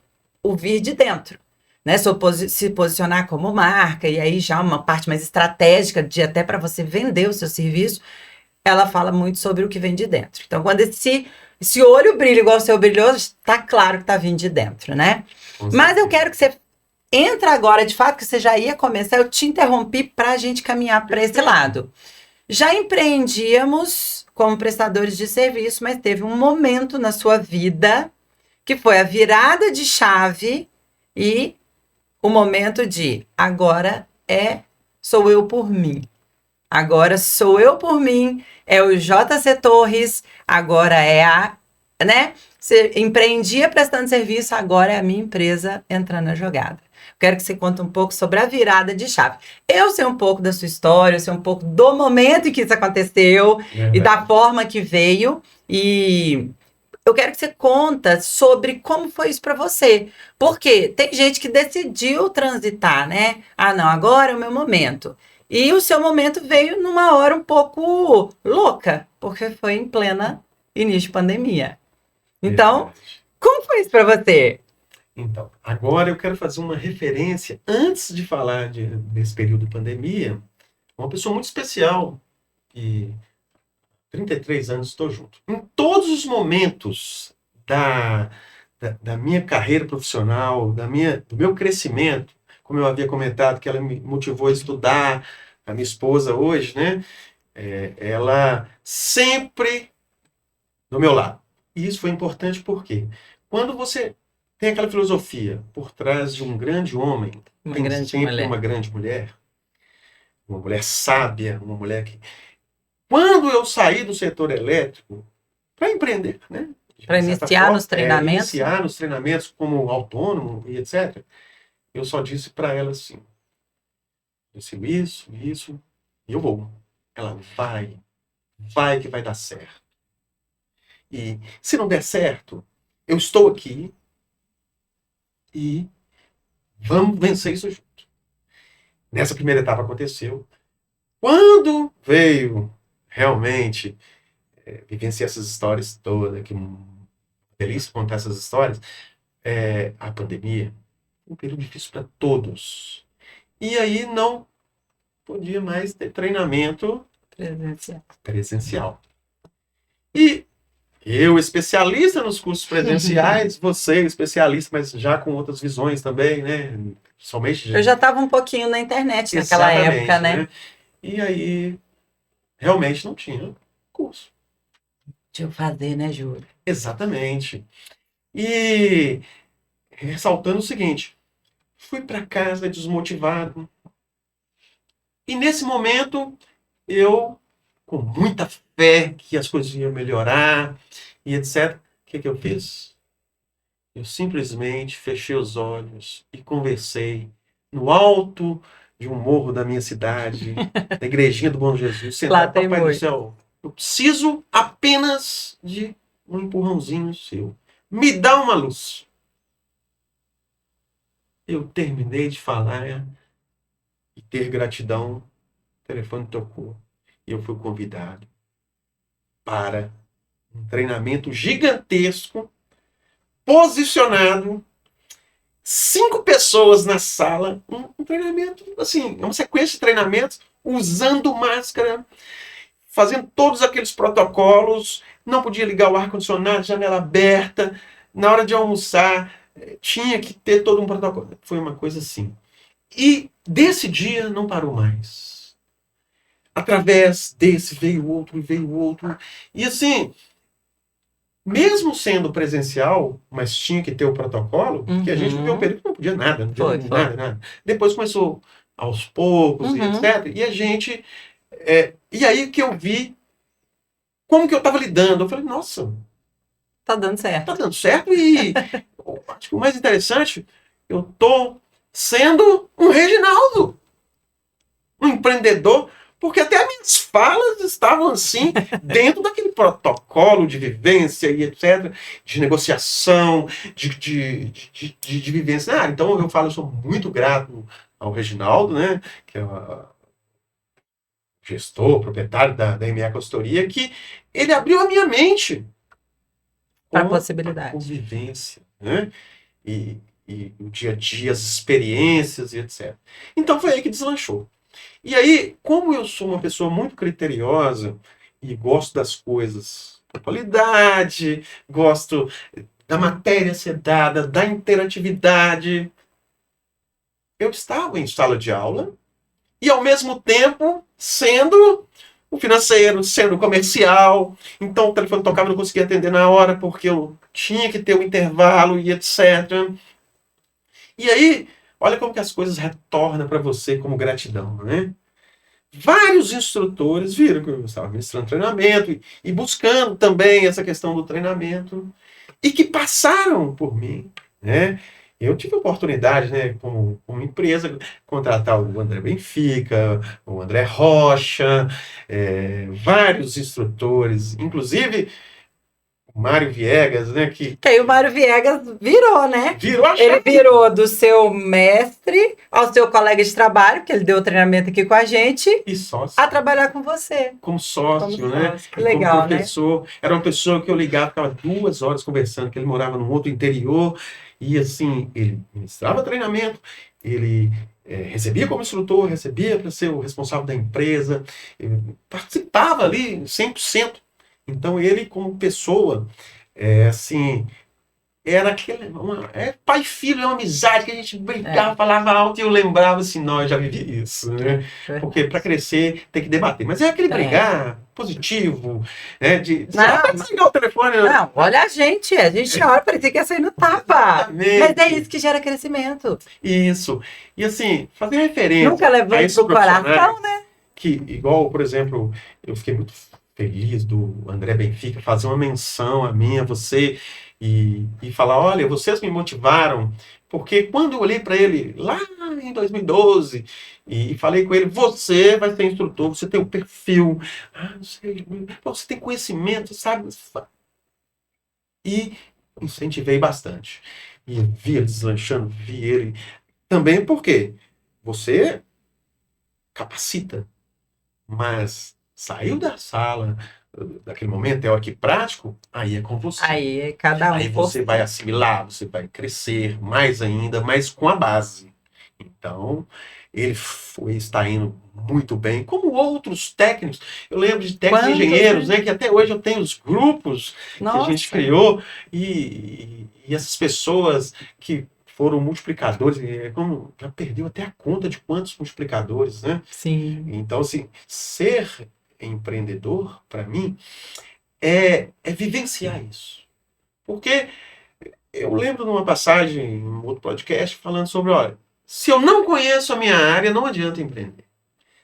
S1: o vir de dentro, né? Se posicionar como marca, e aí já uma parte mais estratégica, de até para você vender o seu serviço, ela fala muito sobre o que vem de dentro. Então, quando esse olho brilha igual o seu brilhou, está claro que está vindo de dentro, né? Mas eu quero que você entre agora, de fato, que você já ia começar, eu te interrompi para a gente caminhar para esse lado. Já empreendíamos como prestadores de serviço, mas teve um momento na sua vida que foi a virada de chave e o momento de agora sou eu por mim. Agora sou eu por mim, é o JC Torres, agora né? Você empreendia prestando serviço, agora é a minha empresa entrando na jogada. Quero que você conte um pouco sobre a virada de chave. Eu sei um pouco da sua história, eu sei um pouco do momento em que isso aconteceu e da forma que veio. E eu quero que você conta sobre como foi isso para você. Porque tem gente que decidiu transitar, né? Não, agora é o meu momento. E o seu momento veio numa hora um pouco louca, porque foi em plena início de pandemia. Então, como foi isso para você?
S2: Então, agora eu quero fazer uma referência, antes de falar desse período de pandemia, uma pessoa muito especial, e 33 anos estou junto. Em todos os momentos da minha carreira profissional, do meu crescimento, como eu havia comentado, que ela me motivou a estudar, a minha esposa hoje, né? Ela sempre do meu lado. E isso foi importante porque quando você tem aquela filosofia por trás de um grande homem, tem sempre uma grande mulher, uma mulher sábia, uma mulher que... Quando eu saí do setor elétrico para empreender, né?
S1: Para iniciar nos treinamentos.
S2: Iniciar nos treinamentos como autônomo e etc. Eu só disse para ela assim, disse isso, e eu vou. Ela vai que vai dar certo. E se não der certo, eu estou aqui e vamos vencer isso junto. Nessa primeira etapa aconteceu. Quando veio realmente vivenciar essas histórias todas, que delícia contar essas histórias, a pandemia, um período difícil para todos. E aí não podia mais ter treinamento presencial. E eu, especialista nos cursos presenciais, você, especialista, mas já com outras visões também, né? Somente
S1: eu já estava um pouquinho na internet naquela época, né?
S2: E aí, realmente não tinha curso.
S1: De eu fazer, né, Júlio?
S2: Exatamente. E ressaltando o seguinte, fui para casa desmotivado. E nesse momento, eu, com muita fé que as coisas iam melhorar e etc., o que eu fiz? Eu simplesmente fechei os olhos e conversei no alto de um morro da minha cidade, da igrejinha do Bom Jesus,
S1: Lá
S2: sentado,
S1: tem
S2: Papai do
S1: muito.
S2: céu, eu preciso apenas de um empurrãozinho seu. Me dá uma luz. Eu terminei de falar e ter gratidão, o telefone tocou e eu fui convidado para um treinamento gigantesco, posicionado, 5 pessoas na sala, um treinamento, assim, uma sequência de treinamentos, usando máscara, fazendo todos aqueles protocolos, não podia ligar o ar-condicionado, janela aberta, na hora de almoçar, tinha que ter todo um protocolo. Foi uma coisa assim. E desse dia não parou mais. Através desse veio outro e veio outro. E assim, mesmo sendo presencial, mas tinha que ter o protocolo, porque a gente viveu um período que não podia nada, não podia
S1: Foi.
S2: nada. Depois começou aos poucos e etc. E a gente. E aí que eu vi como que eu estava lidando. Eu falei, nossa,
S1: Tá dando certo.
S2: tá dando certo e acho que o mais interessante, eu tô sendo um Reginaldo, um empreendedor, porque até minhas falas estavam assim, dentro daquele protocolo de vivência e etc., de negociação, de vivência. Então eu falo, eu sou muito grato ao Reginaldo, né, que é o gestor, proprietário da MA Consultoria, que ele abriu a minha mente
S1: Para
S2: com a
S1: possibilidade.
S2: convivência, né? E, e o dia a dia, as experiências e etc. Então foi aí que deslanchou. E aí, como eu sou uma pessoa muito criteriosa e gosto das coisas com qualidade, gosto da matéria ser dada, da interatividade, eu estava em sala de aula e, ao mesmo tempo, sendo o financeiro, sendo o comercial. Então, o telefone tocava, eu não conseguia atender na hora porque eu tinha que ter um intervalo e etc. E aí, olha como que as coisas retornam para você como gratidão, né? Vários instrutores viram que eu estava ministrando treinamento e buscando também essa questão do treinamento e que passaram por mim, né? Eu tive a oportunidade, né, como empresa, contratar o André Benfica, o André Rocha, vários instrutores, inclusive o Mário Viegas, né, que
S1: Que aí o Mário Viegas virou, né?
S2: virou a
S1: Ele
S2: chave.
S1: virou do seu mestre ao seu colega de trabalho, que ele deu o treinamento aqui com a gente,
S2: E sócio.
S1: a trabalhar com você.
S2: Como sócio,
S1: Como
S2: né?
S1: sócio. Que legal,
S2: como professor. Era uma pessoa que eu ligava, ficava 2 horas conversando, que ele morava num outro interior, e assim, ele ministrava treinamento, ele recebia como instrutor, recebia para ser o responsável da empresa, ele participava ali 100%. Então, ele, como pessoa, assim, era aquele. Pai e filho, é uma amizade que a gente brincava, falava alto e eu lembrava assim, não, eu já vivi isso, né? Porque para crescer tem que debater. Mas é aquele brigar positivo, né? Até desligar o telefone.
S1: Não, olha a gente olha, parecia que ia sair no tapa. Mas é isso que gera crescimento.
S2: Isso. E assim, fazer referência.
S1: Nunca levando pro coração, né?
S2: Que, igual, por exemplo, eu fiquei muito feliz do André Benfica fazer uma menção a mim, a você, e falar, olha, vocês me motivaram, porque quando eu olhei para ele lá em 2012 e falei com ele, você vai ser instrutor, você tem um perfil, não sei, você tem conhecimento, sabe? E incentivei bastante. E vi ele deslanchando, vi ele também porque você capacita, mas saiu da sala, daquele momento teórico e prático, aí é com você.
S1: Aí cada um.
S2: Aí você vai assimilar, você vai crescer mais ainda, mas com a base. Então, ele está indo muito bem, como outros técnicos. Eu lembro de técnicos engenheiros, né, que até hoje eu tenho os grupos que a gente criou, e essas pessoas que foram multiplicadores, como já perdeu até a conta de quantos multiplicadores, né?
S1: Sim.
S2: Então, assim, ser empreendedor, para mim, é vivenciar isso. Porque eu lembro de uma passagem em um outro podcast falando sobre, olha, se eu não conheço a minha área, não adianta empreender.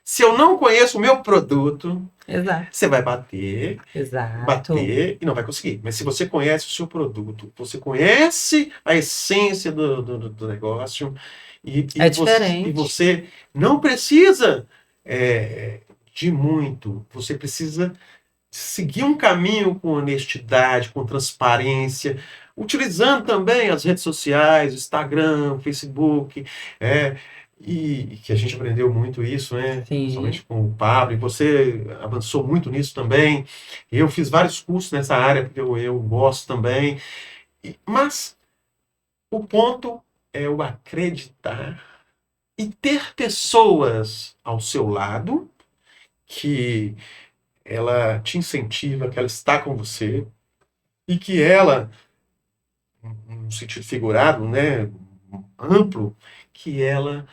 S2: Se eu não conheço o meu produto,
S1: Exato.
S2: você vai bater
S1: Exato.
S2: e não vai conseguir. Mas se você conhece o seu produto, você conhece a essência do negócio
S1: É diferente.
S2: e você não precisa de muito. Você precisa seguir um caminho com honestidade, com transparência, utilizando também as redes sociais, Instagram, Facebook, e que a gente aprendeu muito isso, né?
S1: Sim.
S2: Principalmente com o Pablo, e você avançou muito nisso também. Eu fiz vários cursos nessa área, porque eu gosto também. Mas o ponto é o acreditar e ter pessoas ao seu lado que ela te incentiva, que ela está com você e que ela, num sentido figurado, né, amplo, que ela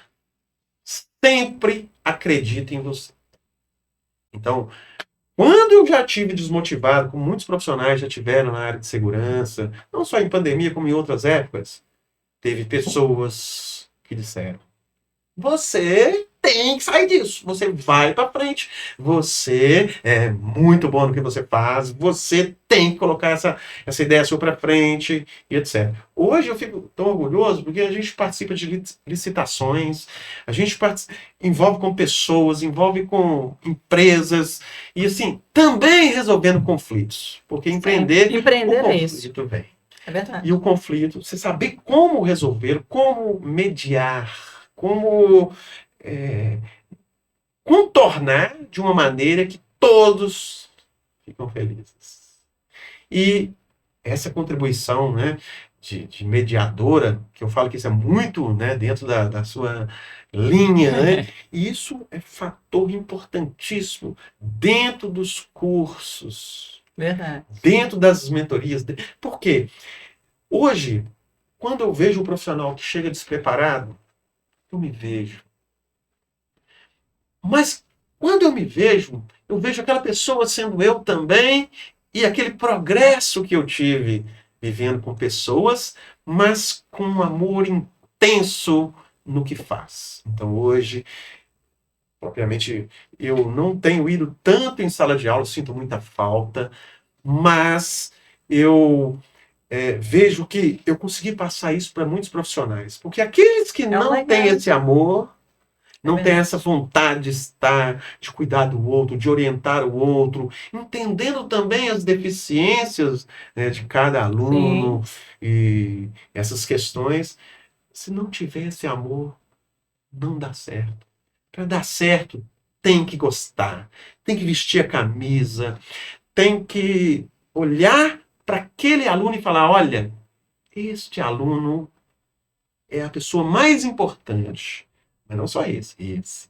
S2: sempre acredita em você. Então, quando eu já tive desmotivado, como muitos profissionais já tiveram na área de segurança, não só em pandemia, como em outras épocas, teve pessoas que disseram: você tem que sair disso. Você vai para frente. Você é muito bom no que você faz. Você tem que colocar essa ideia sua para frente e etc. Hoje eu fico tão orgulhoso porque a gente participa de licitações, a gente envolve com pessoas, envolve com empresas e assim, também resolvendo conflitos. Porque empreender
S1: Empreender
S2: o
S1: é isso.
S2: conflito vem.
S1: É verdade.
S2: E o conflito, você saber como resolver, como mediar, como contornar de uma maneira que todos ficam felizes. E essa contribuição, né, de mediadora, que eu falo que isso é muito, né, dentro da sua linha, né, e isso é fator importantíssimo dentro dos cursos,
S1: Verdade.
S2: dentro das mentorias. Por quê? Hoje, quando eu vejo um profissional que chega despreparado, eu me vejo. Mas quando eu vejo aquela pessoa sendo eu também e aquele progresso que eu tive vivendo com pessoas, mas com um amor intenso no que faz. Então hoje, propriamente, eu não tenho ido tanto em sala de aula, sinto muita falta, mas eu vejo que eu consegui passar isso para muitos profissionais. Porque aqueles que não têm esse amor, não tem essa vontade de estar, de cuidar do outro, de orientar o outro, entendendo também as deficiências, né, de cada aluno. Sim. E essas questões. Se não tiver esse amor, não dá certo. Para dar certo, tem que gostar, tem que vestir a camisa, tem que olhar para aquele aluno e falar: olha, este aluno é a pessoa mais importante. Mas não só esse,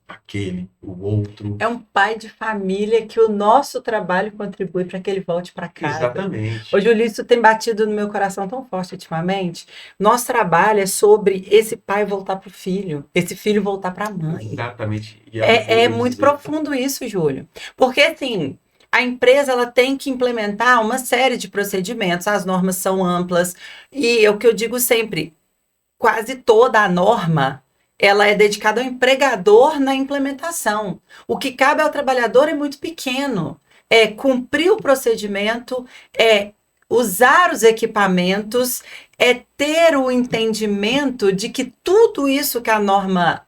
S2: aquele, o outro.
S1: É um pai de família que o nosso trabalho contribui para que ele volte para casa.
S2: Exatamente.
S1: Ô, Júlio, isso tem batido no meu coração tão forte ultimamente. Nosso trabalho é sobre esse pai voltar para o filho, esse filho voltar para a mãe.
S2: Exatamente.
S1: É muito profundo isso, Júlio. Porque, assim, a empresa ela tem que implementar uma série de procedimentos, as normas são amplas, e é o que eu digo sempre, quase toda a norma ela é dedicada ao empregador na implementação. O que cabe ao trabalhador é muito pequeno. É cumprir o procedimento, é usar os equipamentos, é ter o entendimento de que tudo isso que a norma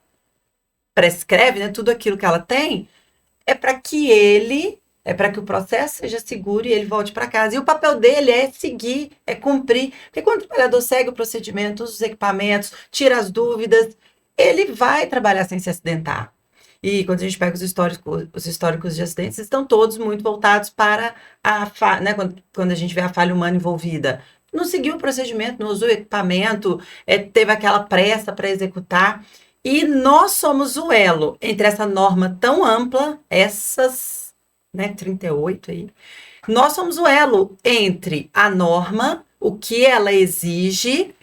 S1: prescreve, né, tudo aquilo que ela tem, é para que o processo seja seguro e ele volte para casa. E o papel dele é seguir, é cumprir. Porque quando o trabalhador segue o procedimento, usa os equipamentos, tira as dúvidas, ele vai trabalhar sem se acidentar. E quando a gente pega os históricos de acidentes, estão todos muito voltados para a falha, né? Quando a gente vê a falha humana envolvida. Não seguiu o procedimento, não usou o equipamento, teve aquela pressa para executar. E nós somos o elo entre essa norma tão ampla, essas, né, 38 aí. Nós somos o elo entre a norma, o que ela exige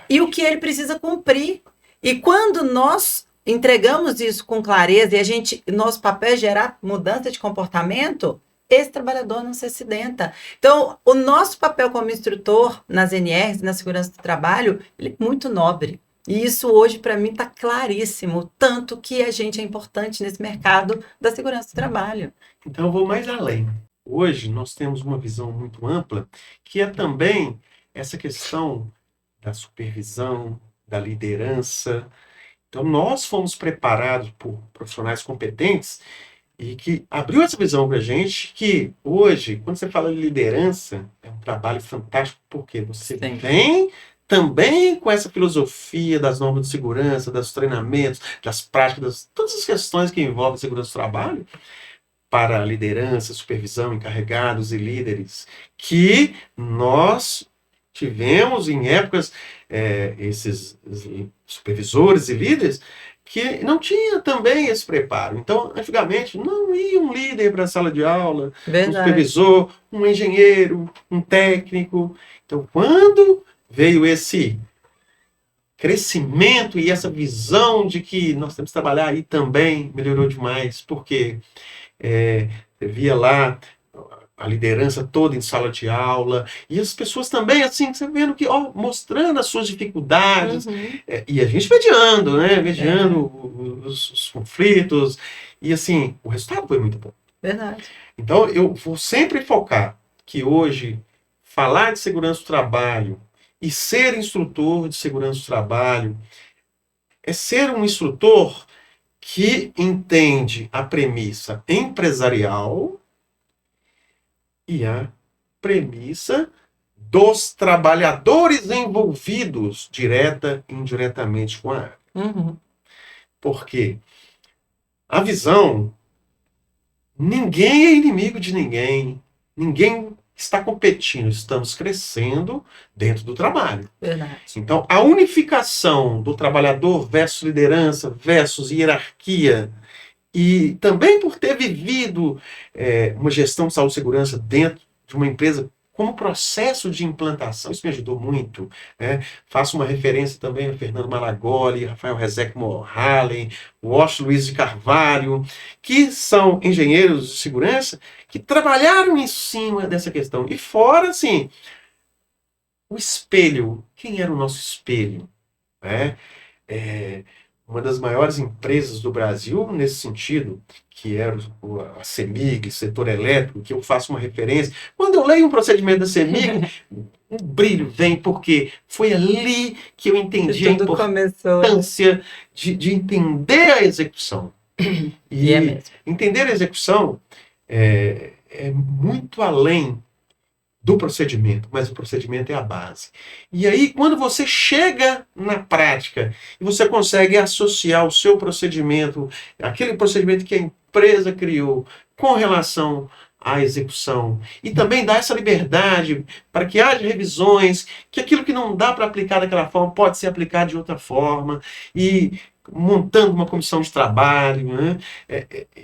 S1: e o que ele precisa cumprir. E quando nós entregamos isso com clareza e nosso papel é gerar mudança de comportamento, esse trabalhador não se acidenta. Então, o nosso papel como instrutor nas NRs, na segurança do trabalho, ele é muito nobre. E isso hoje, para mim, está claríssimo, tanto que a gente é importante nesse mercado da segurança do trabalho.
S2: Então, eu vou mais além. Hoje, nós temos uma visão muito ampla, que é também essa questão da supervisão, da liderança. Então, nós fomos preparados por profissionais competentes e que abriu essa visão para a gente, que hoje, quando você fala de liderança, é um trabalho fantástico, porque você
S1: Sim.
S2: vem também com essa filosofia das normas de segurança, dos treinamentos, das práticas, todas as questões que envolvem segurança do trabalho, para a liderança, supervisão, encarregados e líderes, que nós tivemos em épocas, esses supervisores e líderes, que não tinha também esse preparo. Então, antigamente, não ia um líder para a sala de aula, um supervisor, um engenheiro, um técnico. Então, quando veio esse crescimento e essa visão de que nós temos que trabalhar aí também, melhorou demais, porque você via lá a liderança toda em sala de aula, e as pessoas também, assim, você vendo que, mostrando as suas dificuldades, e a gente mediando, né? Mediando os conflitos, e assim, o resultado foi muito bom.
S1: Verdade.
S2: Então, eu vou sempre focar que hoje, falar de segurança do trabalho e ser instrutor de segurança do trabalho é ser um instrutor que entende a premissa empresarial e a premissa dos trabalhadores envolvidos direta e indiretamente com a área. Porque a visão, ninguém é inimigo de ninguém, ninguém está competindo, estamos crescendo dentro do trabalho.
S1: Verdade.
S2: Então, a unificação do trabalhador versus liderança versus hierarquia, e também por ter vivido uma gestão de saúde e segurança dentro de uma empresa como processo de implantação, isso me ajudou muito. Faço uma referência também a Fernando Malagoli, Rafael Rezec Morhalen, Washington Luiz de Carvalho, que são engenheiros de segurança que trabalharam em cima dessa questão. E fora, assim, o espelho. Quem era o nosso espelho? Uma das maiores empresas do Brasil nesse sentido, que era a CEMIG, setor elétrico, que eu faço uma referência. Quando eu leio um procedimento da CEMIG, um brilho vem, porque foi ali que eu entendi a importância de entender a execução. E entender a execução é muito além do procedimento, mas o procedimento é a base. E aí, quando você chega na prática e você consegue associar o seu procedimento, aquele procedimento que a empresa criou, com relação à execução, e também dá essa liberdade para que haja revisões, que aquilo que não dá para aplicar daquela forma pode ser aplicado de outra forma, e montando uma comissão de trabalho,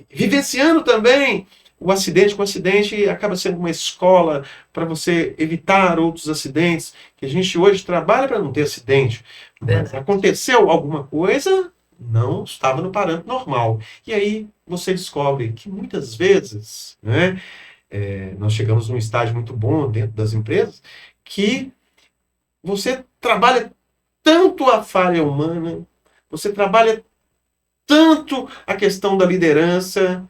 S2: vivenciando também o acidente. Com o acidente acaba sendo uma escola para você evitar outros acidentes, que a gente hoje trabalha para não ter acidente. Mas aconteceu alguma coisa, não estava no parâmetro normal. E aí você descobre que muitas vezes, nós chegamos num estágio muito bom dentro das empresas, que você trabalha tanto a falha humana, você trabalha tanto a questão da liderança,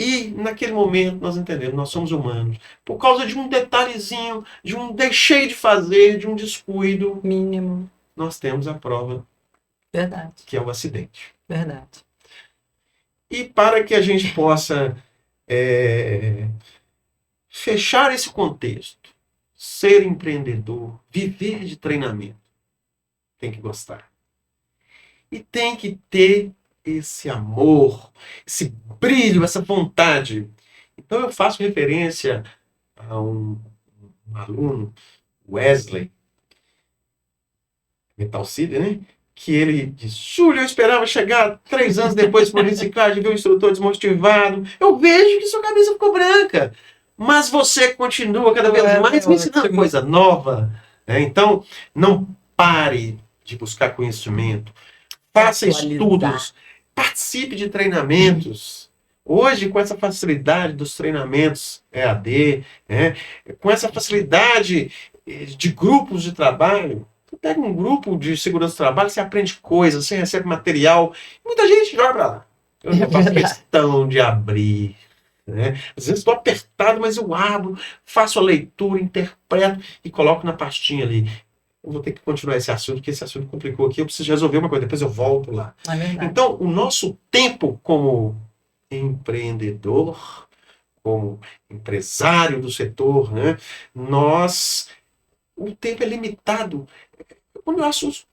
S2: e naquele momento nós entendemos, nós somos humanos. Por causa de um detalhezinho, de um deixei de fazer, de um descuido
S1: mínimo,
S2: nós temos a prova.
S1: Verdade.
S2: Que é o acidente.
S1: Verdade.
S2: E para que a gente possa fechar esse contexto, ser empreendedor, viver de treinamento, tem que gostar. E tem que ter esse amor, esse brilho, essa vontade. Então eu faço referência a um aluno, Wesley Metalcide, né? Que ele diz: Júlio, eu esperava chegar 3 anos depois para reciclagem, ver o instrutor desmotivado. Eu vejo que sua cabeça ficou branca, mas você continua cada vez mais me ensinando coisa nova. Então, não pare de buscar conhecimento. Faça estudos. Participe de treinamentos. Hoje, com essa facilidade dos treinamentos EAD, né, com essa facilidade de grupos de trabalho, você pega um grupo de segurança do trabalho, você aprende coisas, você recebe material, muita gente joga para lá. Eu não faço questão de abrir. Né? Às vezes estou apertado, mas eu abro, faço a leitura, interpreto e coloco na pastinha ali. Eu vou ter que continuar esse assunto, porque esse assunto complicou aqui, eu preciso resolver uma coisa, depois eu volto lá.
S1: É verdade.
S2: Então, o nosso tempo como empreendedor, como empresário do setor, né? O tempo é limitado. Quando eu assusto,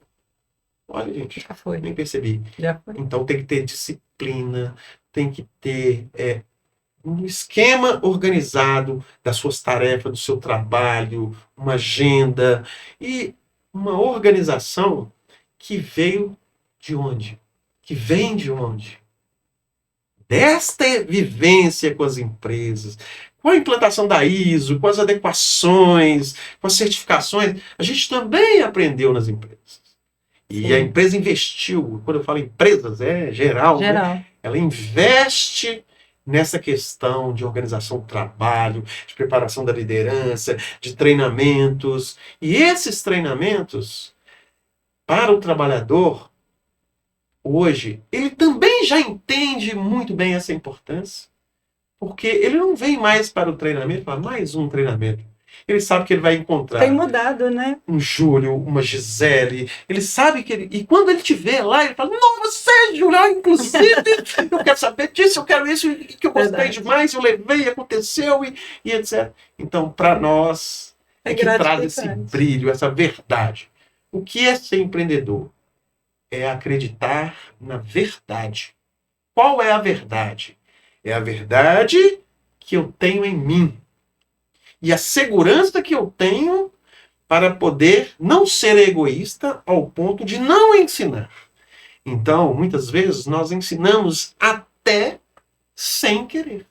S2: olha, gente,
S1: Já foi.
S2: nem percebi.
S1: Já foi.
S2: Então tem que ter disciplina, tem que ter um esquema organizado das suas tarefas, do seu trabalho, uma agenda e uma organização que veio de onde? Que vem de onde? Desta vivência com as empresas, com a implantação da ISO, com as adequações, com as certificações, a gente também aprendeu nas empresas. E a empresa investiu, quando eu falo empresas, é geral, né? Ela investe nessa questão de organização do trabalho, de preparação da liderança, de treinamentos. E esses treinamentos, para o trabalhador, hoje, ele também já entende muito bem essa importância, porque ele não vem mais para o treinamento, para mais um treinamento. Ele sabe que ele vai encontrar...
S1: Tem mudado, né?
S2: Um Júlio, uma Gisele. Ele sabe que ele... E quando ele te vê lá, ele fala, não, você, Júlio, inclusive, eu quero saber disso, eu quero isso, que eu gostei demais, eu levei, aconteceu, e etc. Então, para nós, é que traz esse brilho, essa verdade. O que é ser empreendedor? É acreditar na verdade. Qual é a verdade? É a verdade que eu tenho em mim. E a segurança que eu tenho para poder não ser egoísta ao ponto de não ensinar. Então, muitas vezes, nós ensinamos até sem querer.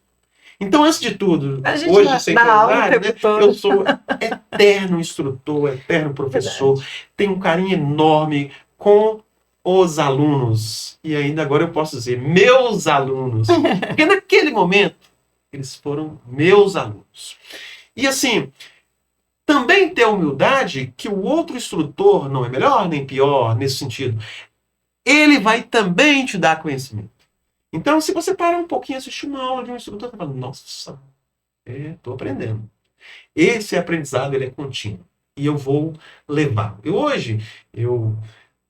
S2: Então, antes de tudo, hoje, sem empresário, né, eu sou eterno instrutor, eterno professor, tenho um carinho enorme com os alunos. E ainda agora eu posso dizer, meus alunos. Porque naquele momento, eles foram meus alunos. E assim, também ter a humildade que o outro instrutor não é melhor nem pior nesse sentido. Ele vai também te dar conhecimento. Então, se você parar um pouquinho e assistir uma aula de um instrutor, você fala, nossa, estou aprendendo. Esse aprendizado ele é contínuo. E eu vou levar. E hoje, eu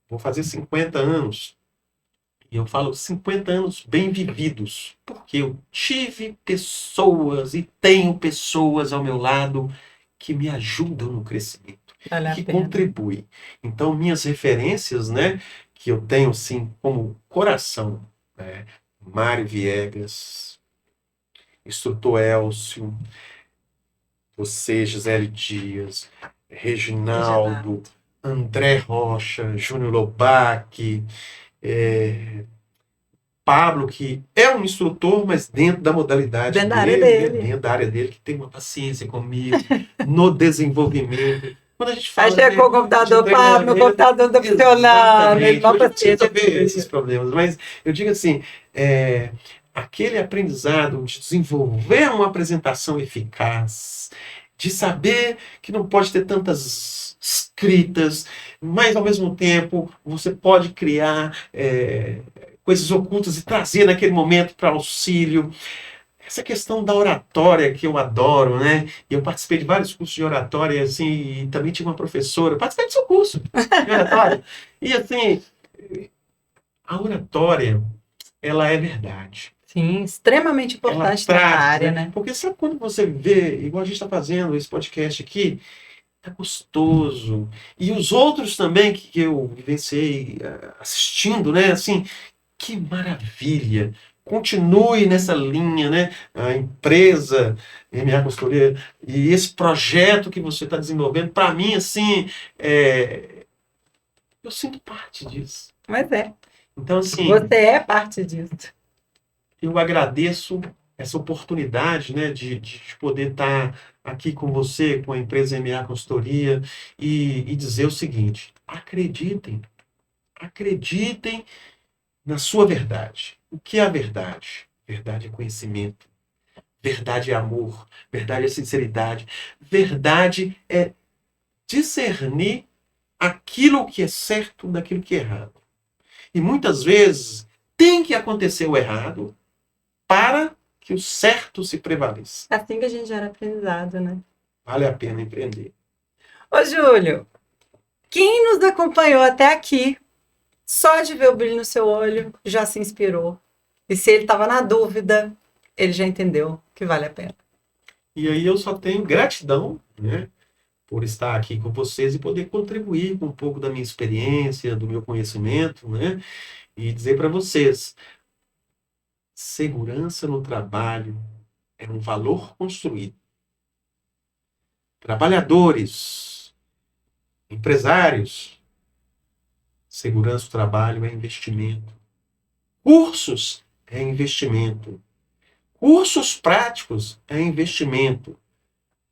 S2: vou fazer 50 anos. E eu falo 50 anos bem vividos. Porque eu tive pessoas e tenho pessoas ao meu lado que me ajudam no crescimento, que contribuem. Então, minhas referências, né, que eu tenho, assim, como coração, né, Mário Viegas, instrutor Elcio, você, Gisele Dias, Reginaldo, André Rocha, Júnior Lobac, Pablo, que é um instrutor, mas dentro da modalidade dele, dentro da área dele, que tem uma paciência comigo, no desenvolvimento. Quando a gente fala... Aí
S1: chegou o computador, Pablo, meu computador não está funcionando.
S2: Ele não precisa ver esses problemas, mas eu digo assim, aquele aprendizado de desenvolver uma apresentação eficaz, de saber que não pode ter tantas escritas, mas ao mesmo tempo você pode criar coisas ocultas e trazer naquele momento para auxílio. Essa questão da oratória que eu adoro, né? Eu participei de vários cursos de oratória, assim, e também tive uma professora. Eu participei do seu curso de oratória. E, assim, a oratória, ela é verdade.
S1: Sim, extremamente importante na área, né?
S2: Porque sabe quando você vê, igual a gente está fazendo esse podcast aqui, tá gostoso. E os outros também que eu vivenciei assistindo, né? Assim, que maravilha! Continue nessa linha, né? A empresa MA Consultoria e esse projeto que você está desenvolvendo, para mim, assim, eu sinto parte disso.
S1: Mas é.
S2: Então, assim...
S1: Você é parte disso.
S2: Eu agradeço essa oportunidade, né, de poder estar aqui com você, com a empresa MA Consultoria, e dizer o seguinte, acreditem na sua verdade. O que é a verdade? Verdade é conhecimento. Verdade é amor. Verdade é sinceridade. Verdade é discernir aquilo que é certo daquilo que é errado. E muitas vezes tem que acontecer o errado para que o certo se prevaleça.
S1: Assim que a gente gera aprendizado, né?
S2: Vale a pena empreender.
S1: Ô, Júlio, quem nos acompanhou até aqui, só de ver o brilho no seu olho, já se inspirou. E se ele estava na dúvida, ele já entendeu que vale a pena.
S2: E aí eu só tenho gratidão, né, por estar aqui com vocês e poder contribuir com um pouco da minha experiência, do meu conhecimento, né, e dizer para vocês, segurança no trabalho é um valor construído. Trabalhadores, empresários, segurança do trabalho é investimento. Cursos é investimento. Cursos práticos é investimento.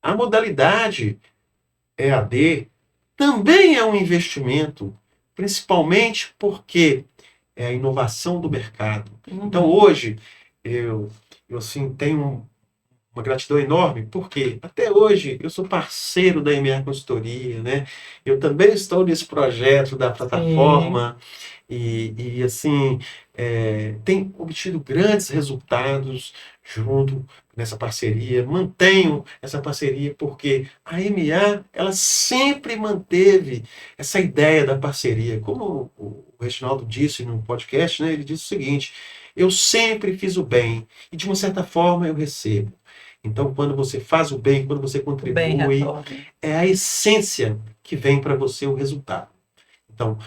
S2: A modalidade EAD também é um investimento, principalmente porque é a inovação do mercado. Então, hoje, eu assim, tenho uma gratidão enorme, porque até hoje eu sou parceiro da MR Consultoria, né? Eu também estou nesse projeto da plataforma e assim, tem obtido grandes resultados junto nessa parceria. Mantenho essa parceria porque a MA, ela sempre manteve essa ideia da parceria. Como o Reginaldo disse no podcast, né? Ele disse o seguinte, eu sempre fiz o bem e de uma certa forma eu recebo. Então, quando você faz o bem, quando você contribui, é a essência que vem para você o resultado. Então,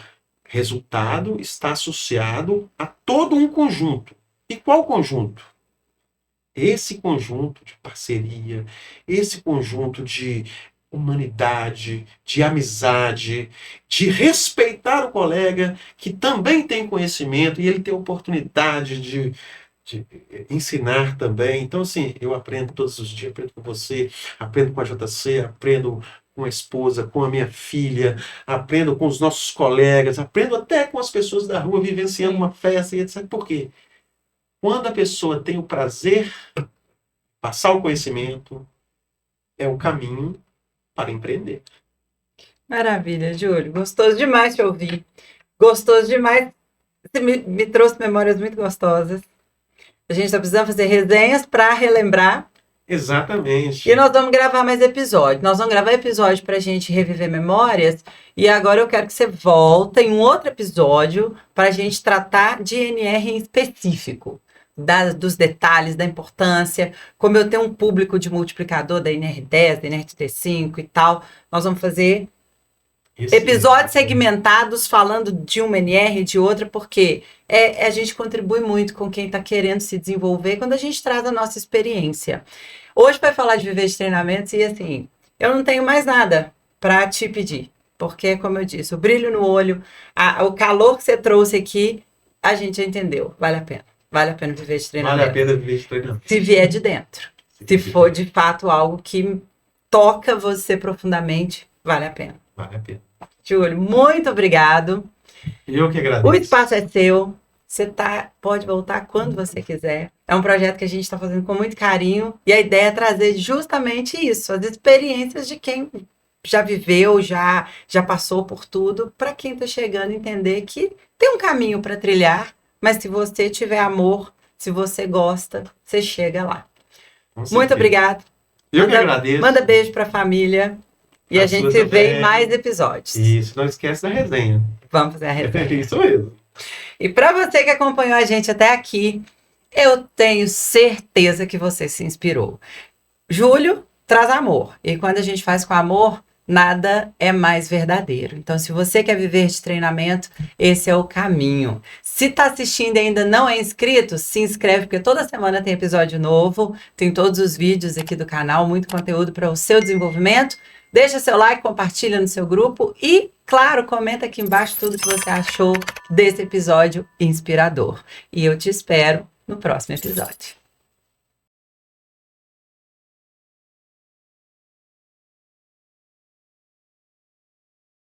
S2: resultado está associado a todo um conjunto. E qual conjunto? Esse conjunto de parceria, esse conjunto de humanidade, de amizade, de respeitar o colega que também tem conhecimento e ele tem oportunidade de ensinar também. Então, assim, eu aprendo todos os dias, aprendo com você, aprendo com a JC, aprendo com a esposa, com a minha filha, aprendo com os nossos colegas, aprendo até com as pessoas da rua vivenciando uma festa e etc. Por quê? Quando a pessoa tem o prazer de passar o conhecimento, é o caminho para empreender.
S1: Maravilha, Júlio. Gostoso demais te ouvir. Gostoso demais. Você me trouxe memórias muito gostosas. A gente está precisando fazer resenhas para relembrar.
S2: Exatamente.
S1: E nós vamos gravar mais episódios. Nós vamos gravar episódio para a gente reviver memórias. E agora eu quero que você volte em um outro episódio para a gente tratar de NR em específico. Dos detalhes, da importância. Como eu tenho um público de multiplicador da NR10, da NR35 e tal, nós vamos fazer episódios segmentados falando de uma NR e de outra, porque a gente contribui muito com quem está querendo se desenvolver quando a gente traz a nossa experiência. Hoje vai falar de viver de treinamentos e assim, eu não tenho mais nada para te pedir, porque, como eu disse, o brilho no olho, o calor que você trouxe aqui, a gente já entendeu, vale a pena. Vale a pena viver de treinamento.
S2: Vale a pena viver de treinamento.
S1: Se vier de dentro. Se for de fato algo que toca você profundamente, vale a pena.
S2: Vale a pena.
S1: Júlio, muito obrigado.
S2: Eu que agradeço.
S1: O espaço é seu. Você pode voltar quando você quiser. É um projeto que a gente está fazendo com muito carinho. E a ideia é trazer justamente isso, as experiências de quem já viveu, já passou por tudo, para quem está chegando entender que tem um caminho para trilhar, mas se você tiver amor, se você gosta, você chega lá. Muito obrigado.
S2: Eu que agradeço.
S1: Manda beijo para a família. E a gente se vê em mais episódios.
S2: Isso, não esquece da resenha.
S1: Vamos fazer a resenha.
S2: Isso mesmo.
S1: E para você que acompanhou a gente até aqui, eu tenho certeza que você se inspirou. Júlio traz amor. E quando a gente faz com amor, nada é mais verdadeiro. Então, se você quer viver de treinamento, esse é o caminho. Se está assistindo e ainda não é inscrito, se inscreve, porque toda semana tem episódio novo, tem todos os vídeos aqui do canal, muito conteúdo para o seu desenvolvimento. Deixa seu like, compartilha no seu grupo e, claro, comenta aqui embaixo tudo que você achou desse episódio inspirador. E eu te espero no próximo episódio.